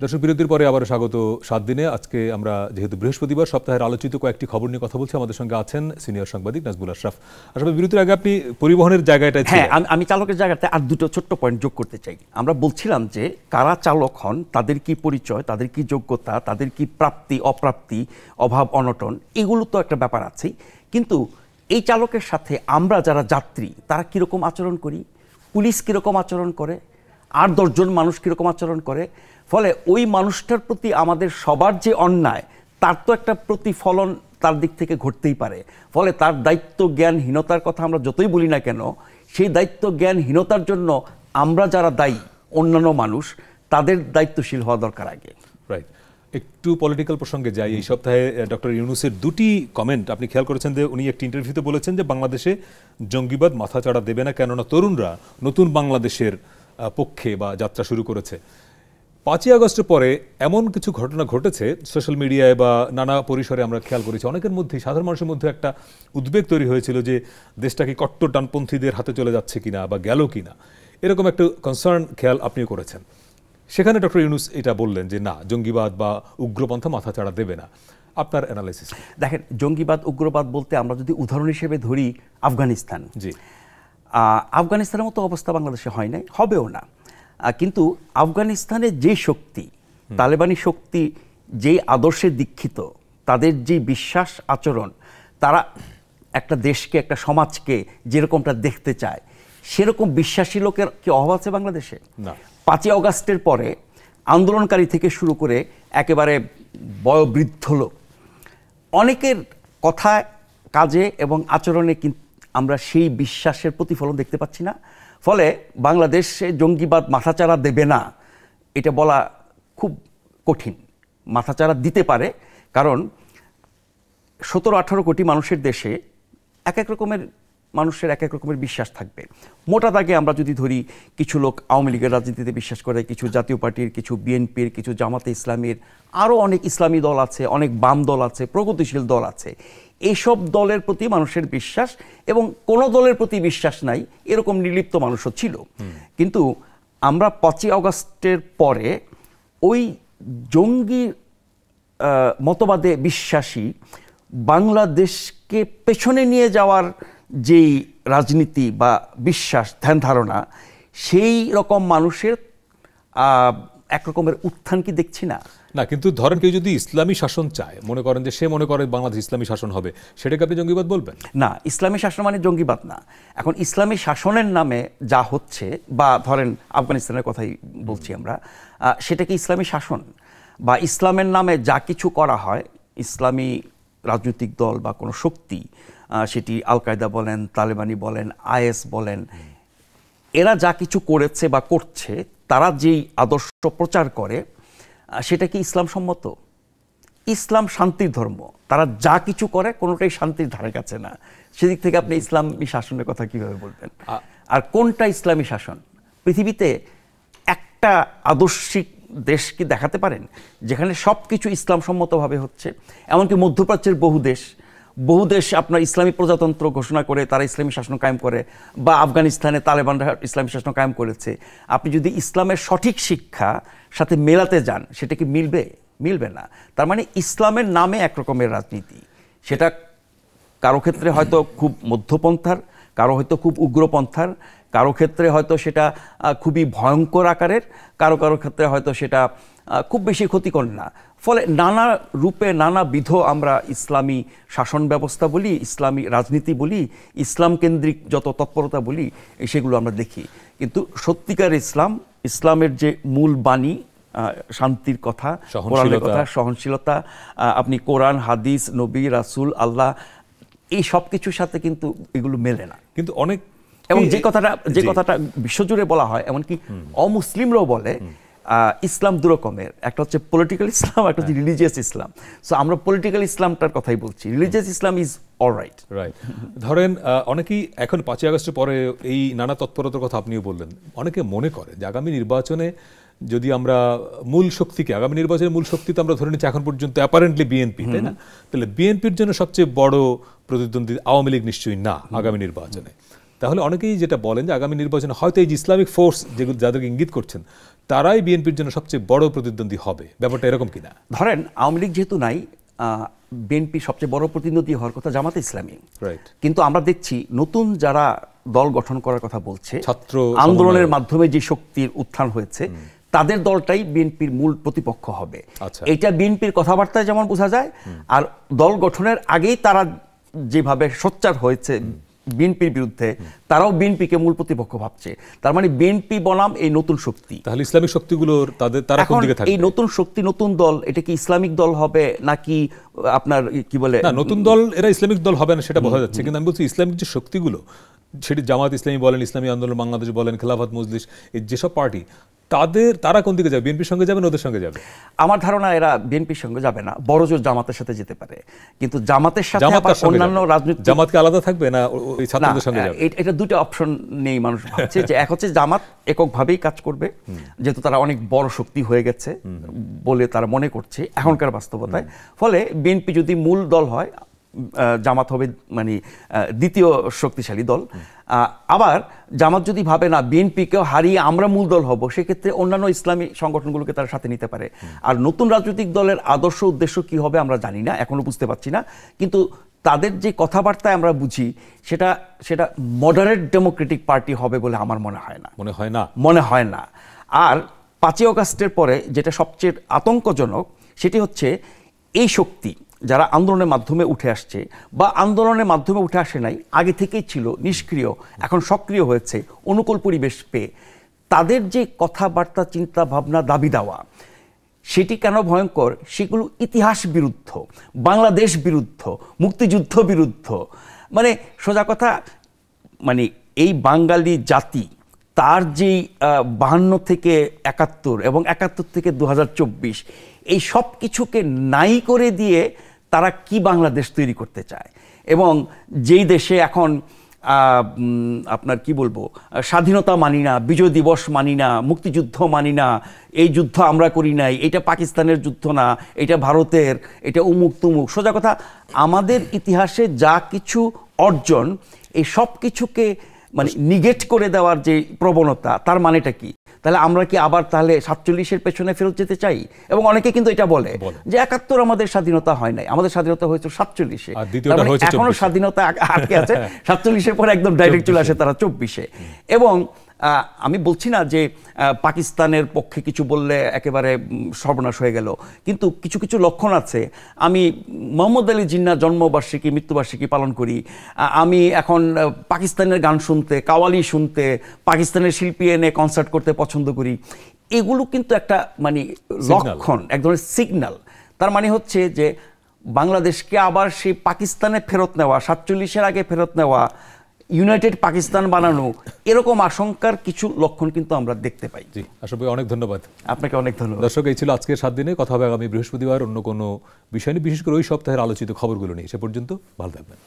দর্শক, বিরতির পরে আবার স্বাগত 7 দিনে। আজকে আমরা যেহেতু বৃহস্পতিবার, সপ্তাহের আলোচিত কয়েকটি খবর নিয়ে কথা বলছি। আমাদের সঙ্গে আছেন সিনিয়র সাংবাদিক নাজবুল আশরাফ। আসলে বিরতির আগে আপনি পরিবহনের জায়গাটায়, হ্যাঁ, আমি চালকের জায়গাতে আর দুটো ছোট্ট পয়েন্ট যোগ করতে চাই। আমরা বলছিলাম যে কারা চালক হন, তাদের কি পরিচয়, তাদের কি যোগ্যতা, তাদের কি প্রাপ্তি অপ্রাপ্তি, অভাব অনটন, এগুলো তো একটা ব্যাপার আছে। কিন্তু এই চালকের সাথে আমরা যারা যাত্রী, তারা কীরকম আচরণ করি, পুলিশ কীরকম আচরণ করে, আর 10 জন মানুষ কীরকম আচরণ করে, ফলে ওই মানুষটার প্রতি আমাদের সবার যে অন্যায়, তার তো একটা প্রতিফলন তার দিক থেকে ঘটতেই পারে। ফলে তার দায়িত্ব জ্ঞানহীনতার কথা আমরা যতই বলি না কেন, সেই দায়িত্ব জ্ঞানহীনতার জন্য আমরা যারা দায়ী, অন্যান্য মানুষ, তাদের দায়িত্বশীল হওয়া দরকার আগে। রাইট। একটু পলিটিক্যাল প্রসঙ্গে যাই। এই সপ্তাহে ডক্টর ইউনূসের 2টি কমেন্ট আপনি খেয়াল করেছেন যে উনি একটি ইন্টারভিউতে বলেছেন যে বাংলাদেশে জঙ্গিবাদ মাথাচাড়া দেবে না, কেননা তরুণরা নতুন বাংলাদেশের পক্ষে বা যাত্রা শুরু করেছে। 5ই আগস্টের পরে এমন কিছু ঘটনা ঘটেছে সোশ্যাল মিডিয়ায় বা নানা পরিসরে আমরা খেয়াল করেছি, অনেকের মধ্যে, সাধারণ মানুষের মধ্যে একটা উদ্বেগ তৈরি হয়েছিল যে দেশটা কি কট্টর ডানপন্থীদের হাতে চলে যাচ্ছে কিনা বা গেল কিনা, এরকম একটা কনসার্ন খেয়াল আপনিও করেছেন। সেখানে ডক্টর ইউনূস এটা বললেন যে না, জঙ্গিবাদ বা উগ্রপন্থা মাথাচাড়া দেবে না। আপনার অ্যানালাইসিস? দেখেন, জঙ্গিবাদ উগ্রবাদ বলতে আমরা যদি উদাহরণ হিসেবে ধরি আফগানিস্তান, জি, আফগানিস্তানের মতো অবস্থা বাংলাদেশে হয় নাই, হবেও না। কিন্তু আফগানিস্তানের যে শক্তি, তালেবানি শক্তি, যেই আদর্শে দীক্ষিত, তাদের যে বিশ্বাস আচরণ, তারা একটা দেশকে, একটা সমাজকে যেরকমটা দেখতে চায়, সেরকম বিশ্বাসী লোকের কি অভাব আছে বাংলাদেশে? না। 5ই আগস্টের পরে আন্দোলনকারী থেকে শুরু করে একেবারে বয়োবৃদ্ধ লোক, অনেকের কথায়, কাজে এবং আচরণে কিন্তু আমরা সেই বিশ্বাসের প্রতিফলন দেখতে পাচ্ছি না। ফলে বাংলাদেশে জঙ্গিবাদ মাথাচাড়া দেবে না এটা বলা খুব কঠিন। মাথাচাড়া দিতে পারে, কারণ 17-18 কোটি মানুষের দেশে এক এক রকমের মানুষের এক এক রকমের বিশ্বাস থাকবে। মোটা দাগে আমরা যদি ধরি, কিছু লোক আওয়ামী লীগের রাজনীতিতে বিশ্বাস করে, কিছু জাতীয় পার্টির, কিছু বিএনপির, কিছু জামাতে ইসলামীর, আরও অনেক ইসলামী দল আছে, অনেক বাম দল আছে, প্রগতিশীল দল আছে। এইসব দলের প্রতি মানুষের বিশ্বাস এবং কোনো দলের প্রতি বিশ্বাস নাই এরকম নির্লিপ্ত মানুষও ছিল। কিন্তু আমরা 5ই আগস্টের পরে ওই জঙ্গি মতবাদে বিশ্বাসী বাংলাদেশকে পেছনে নিয়ে যাওয়ার যেই রাজনীতি বা বিশ্বাস ধ্যান ধারণা, সেই রকম মানুষের একরকমের উত্থান কি দেখছি না? না, কিন্তু ধরেন কেউ যদি ইসলামী শাসন চায়, মনে করেন যে সে মনে করে বাংলাদেশ ইসলামী শাসন হবে, সেটাকে আপনি জঙ্গিবাদ বলবেন? না, ইসলামী শাসন মানে জঙ্গিবাদ না। এখন ইসলামী শাসনের নামে যা হচ্ছে, বা ধরেন আফগানিস্তানের কথাই বলছি আমরা, সেটা কি ইসলামী শাসন? বা ইসলামের নামে যা কিছু করা হয়, ইসলামী রাজনৈতিক দল বা কোনো শক্তি, সেটি আল কায়দা বলেন, তালেবানি বলেন, আইএস বলেন, এরা যা কিছু করেছে বা করছে, তারা যেই আদর্শ প্রচার করে, সেটা কি ইসলাম সম্মত? ইসলাম শান্তির ধর্ম, তারা যা কিছু করে কোনোটাই শান্তির ধারে কাছে না। সেদিক থেকে আপনি ইসলামী শাসনের কথা কিভাবে বলবেন? আর কোনটা ইসলামী শাসন? পৃথিবীতে একটা আদর্শিক দেশ কি দেখাতে পারেন যেখানে সব কিছু ইসলাম সম্মতভাবে হচ্ছে? এমনকি মধ্যপ্রাচ্যের বহু দেশ আপনার ইসলামী প্রজাতন্ত্র ঘোষণা করে তারা ইসলামী শাসন কায়েম করে, বা আফগানিস্তানে তালেবানরা ইসলামী শাসন কায়েম করেছে। আপনি যদি ইসলামের সঠিক শিক্ষা সাথে মেলাতে যান, সেটা কি মিলবে না। তার মানে ইসলামের নামে একরকমের রাজনীতি, সেটা কারো ক্ষেত্রে হয়তো খুব মধ্যপন্থার, কারো হয়তো খুব উগ্রপন্থার, কারো ক্ষেত্রে হয়তো সেটা খুবই ভয়ঙ্কর আকারের, কারো ক্ষেত্রে হয়তো সেটা খুব বেশি ক্ষতিকর না। ফলে নানা রূপে নানাবিধ আমরা ইসলামী শাসন ব্যবস্থা বলি, ইসলামী রাজনীতি বলি, ইসলাম কেন্দ্রিক যত তৎপরতা বলি, সেগুলো আমরা দেখি। কিন্তু সত্যিকার ইসলামের যে মূল বাণী, শান্তির কথা, কোরআনের কথা, সহনশীলতা, আপনি কোরআন, হাদিস, নবী, রাসূল, আল্লাহ, এই সব কিছুর সাথে কিন্তু এগুলো মেলে না। কিন্তু অনেক, এবং যে কথাটা বিশ্বজুড়ে বলা হয়, এমনকি অমুসলিমরাও বলে, ইসলাম দু রকমের, একটা হচ্ছে পলিটিক্যাল ইসলাম, একটা হচ্ছে রিলিজিয়াস ইসলাম। সো আমরা পলিটিক্যাল ইসলামটার কথাই বলছি, রিলিজিয়াস ইসলাম ইজ অলরাইট। ধরেন অনেকেই এখন 5ই আগস্টের পরে এই নানা তৎপরতার কথা আপনিও বললেন, অনেকে মনে করে যে আগামী নির্বাচনে যদি আমরা মূল শক্তিকে, আগামী নির্বাচনের মূল শক্তি তো আমরা ধরে নিচ্ছি এখন পর্যন্ত অ্যাপারেন্টলি বিএনপি, তাই না? তাহলে বিএনপির জন্য সবচেয়ে বড় প্রতিদ্বন্দ্বী আওয়ামী লীগ নিশ্চয়ই না আগামী নির্বাচনে। তাহলে অনেকেই যেটা বলেন যে আগামী নির্বাচনে হয়তো এই যে ইসলামিক ফোর্স যেগুলো যাদেরকে ইঙ্গিত করছেন, তারাই বিএনপির জন্য সবচেয়ে বড় প্রতিদ্বন্দ্বী হবে। ব্যাপারটা এরকম কিনা? ধরেন আওয়ামী লীগ যেহেতু নাই, বিএনপি সবচেয়ে বড় প্রতিদ্বন্দ্বী হওয়ার কথা জামাতে ইসলামী। কিন্তু আমরা দেখছি নতুন যারা দল গঠন করার কথা বলছে, ছাত্র আন্দোলনের মাধ্যমে যে শক্তির উত্থান হয়েছে, তাদের দলটাই বিএনপির মূল প্রতিপক্ষ হবে। এইটা বিএনপির কথাবার্তায় যেমন বোঝা যায়, আর দল গঠনের আগেই তারা যেভাবে সোচ্চার হয়েছে বিএনপির বিরুদ্ধে, তারাও বিএনপিকে মূল প্রতিপক্ষ ভাবছে। তার মানে বিএনপি বনাম এই নতুন শক্তি। তাহলে ইসলামিক শক্তিগুলোর তারা কোন দিকে থাকবে? এই নতুন শক্তি, নতুন দল, এটা কি ইসলামিক দল হবে নাকি আপনার কি বলে? না, নতুন দল এরা ইসলামিক দল হবে না সেটা বোঝা যাচ্ছে, কিন্তু আমি বলছি ইসলামিক যে শক্তিগুলো, সেটি জামাত ইসলামী বলেন, ইসলামী আন্দোলন বাংলাদেশ বলেন, খেলাফত মজলিস, এই যেসব পার্টি, তারা কোন দিকে যাবে? বিএনপির সঙ্গে যাবে না ওদের সঙ্গে যাবে? আমার ধারণা এরা বিএনপির সঙ্গে যাবে না, বড়জোর জামাতের সাথে যেতে পারে। কিন্তু জামাতের সাথে অন্যান্য রাজনৈতিক, জামাতকে আলাদা থাকবে না ওই ছাত্রদের সঙ্গে যাবে? এটা দুটো অপশন নেই মানুষ ভাবছে যে এক হচ্ছে জামাত এককভাবেই কাজ করবে, যেহেতু তারা অনেক বড় শক্তি হয়ে গেছে বলে তারা মনে করছে এখনকার বাস্তবতায়। ফলে বিএনপি যদি মূল দল হয়, জামাত হবে মানে দ্বিতীয় শক্তিশালী দল। আবার জামাত যদি ভাবে না বিএনপিকেও হারিয়ে আমরা মূল দল হব, সেক্ষেত্রে অন্যান্য ইসলামী সংগঠনগুলোকে তারা সাথে নিতে পারে। আর নতুন রাজনৈতিক দলের আদর্শ উদ্দেশ্য কি হবে আমরা জানি না, এখনো বুঝতে পারছি না। কিন্তু তাদের যে কথাবার্তায় আমরা বুঝি, সেটা মডারেট ডেমোক্রেটিক পার্টি হবে বলে আমার মনে হয় না। আর 5ই আগস্টের পরে যেটা সবচেয়ে আতঙ্কজনক, সেটি হচ্ছে এই শক্তি যারা আন্দোলনের মাধ্যমে উঠে আসছে বা আন্দোলনের মাধ্যমে উঠে আসে নাই, আগে থেকেই ছিল নিষ্ক্রিয়, এখন সক্রিয় হয়েছে অনুকূল পরিবেশ পেয়ে, তাদের যে কথাবার্তা, চিন্তা ভাবনা, দাবি দেওয়া, সেটি কেন ভয়ঙ্কর? সেগুলো ইতিহাস বিরুদ্ধ, বাংলাদেশ বিরুদ্ধ, মুক্তিযুদ্ধ বিরুদ্ধ। মানে সোজা কথা, মানে এই বাঙালি জাতি তার যেই 52 থেকে 71 এবং 71 থেকে 2024 এই সব কিছুকে নাই করে দিয়ে তারা কি বাংলাদেশ তৈরি করতে চায়। এবং যেই দেশে এখন আপনার কি বলবো, স্বাধীনতা মানি না, বিজয় দিবস মানি না, মুক্তিযুদ্ধ মানি না, এই যুদ্ধ আমরা করি নাই, এটা পাকিস্তানের যুদ্ধ না, এটা ভারতের, এটা উমুক তুমুক। সোজা কথা, আমাদের ইতিহাসে যা কিছু অর্জন এই সব কিছুকে মানে নিগেট করে দেওয়ার যে প্রবণতা, তার মানেটা কি? তাহলে আমরা কি আবার তাহলে 47-এর পেছনে ফেরত যেতে চাই? এবং অনেকে কিন্তু এটা বলে যে 71 আমাদের স্বাধীনতা হয় নাই, আমাদের স্বাধীনতা হয়েছে 47-এ, এখনো স্বাধীনতা আটকে আছে 47-এর পরে একদম ডাইরেক্ট চলে আসে তারা 24-এ। এবং আমি বলছি না যে পাকিস্তানের পক্ষে কিছু বললে একেবারে সর্বনাশ হয়ে গেল, কিন্তু কিছু কিছু লক্ষণ আছে। আমি মোহাম্মদ আলী জিন্নাহ জন্মবার্ষিকী মৃত্যুবার্ষিকী পালন করি, আমি এখন পাকিস্তানের গান শুনতে, কাওয়ালি শুনতে, পাকিস্তানের শিল্পী এনে কনসার্ট করতে পছন্দ করি। এগুলো কিন্তু একটা মানে লক্ষণ, এক ধরনের সিগন্যাল। তার মানে হচ্ছে যে বাংলাদেশকে আবার সেই পাকিস্তানে ফেরত নেওয়া, 47-এর আগে ফেরত নেওয়া, ইউনাইটেড পাকিস্তান বানানো, এরকম আশঙ্কার কিছু লক্ষণ কিন্তু আমরা দেখতে পাই। জি, আশরাফ ভাই অনেক ধন্যবাদ। আপনাকে অনেক ধন্যবাদ। দর্শক, এই ছিল আজকের 7 দিনে। কথা হবে আগামী বৃহস্পতিবার অন্য কোনো বিষয় নিয়ে, বিশেষ করে ওই সপ্তাহের আলোচিত খবরগুলো নিয়ে। সে পর্যন্ত ভালো থাকবেন।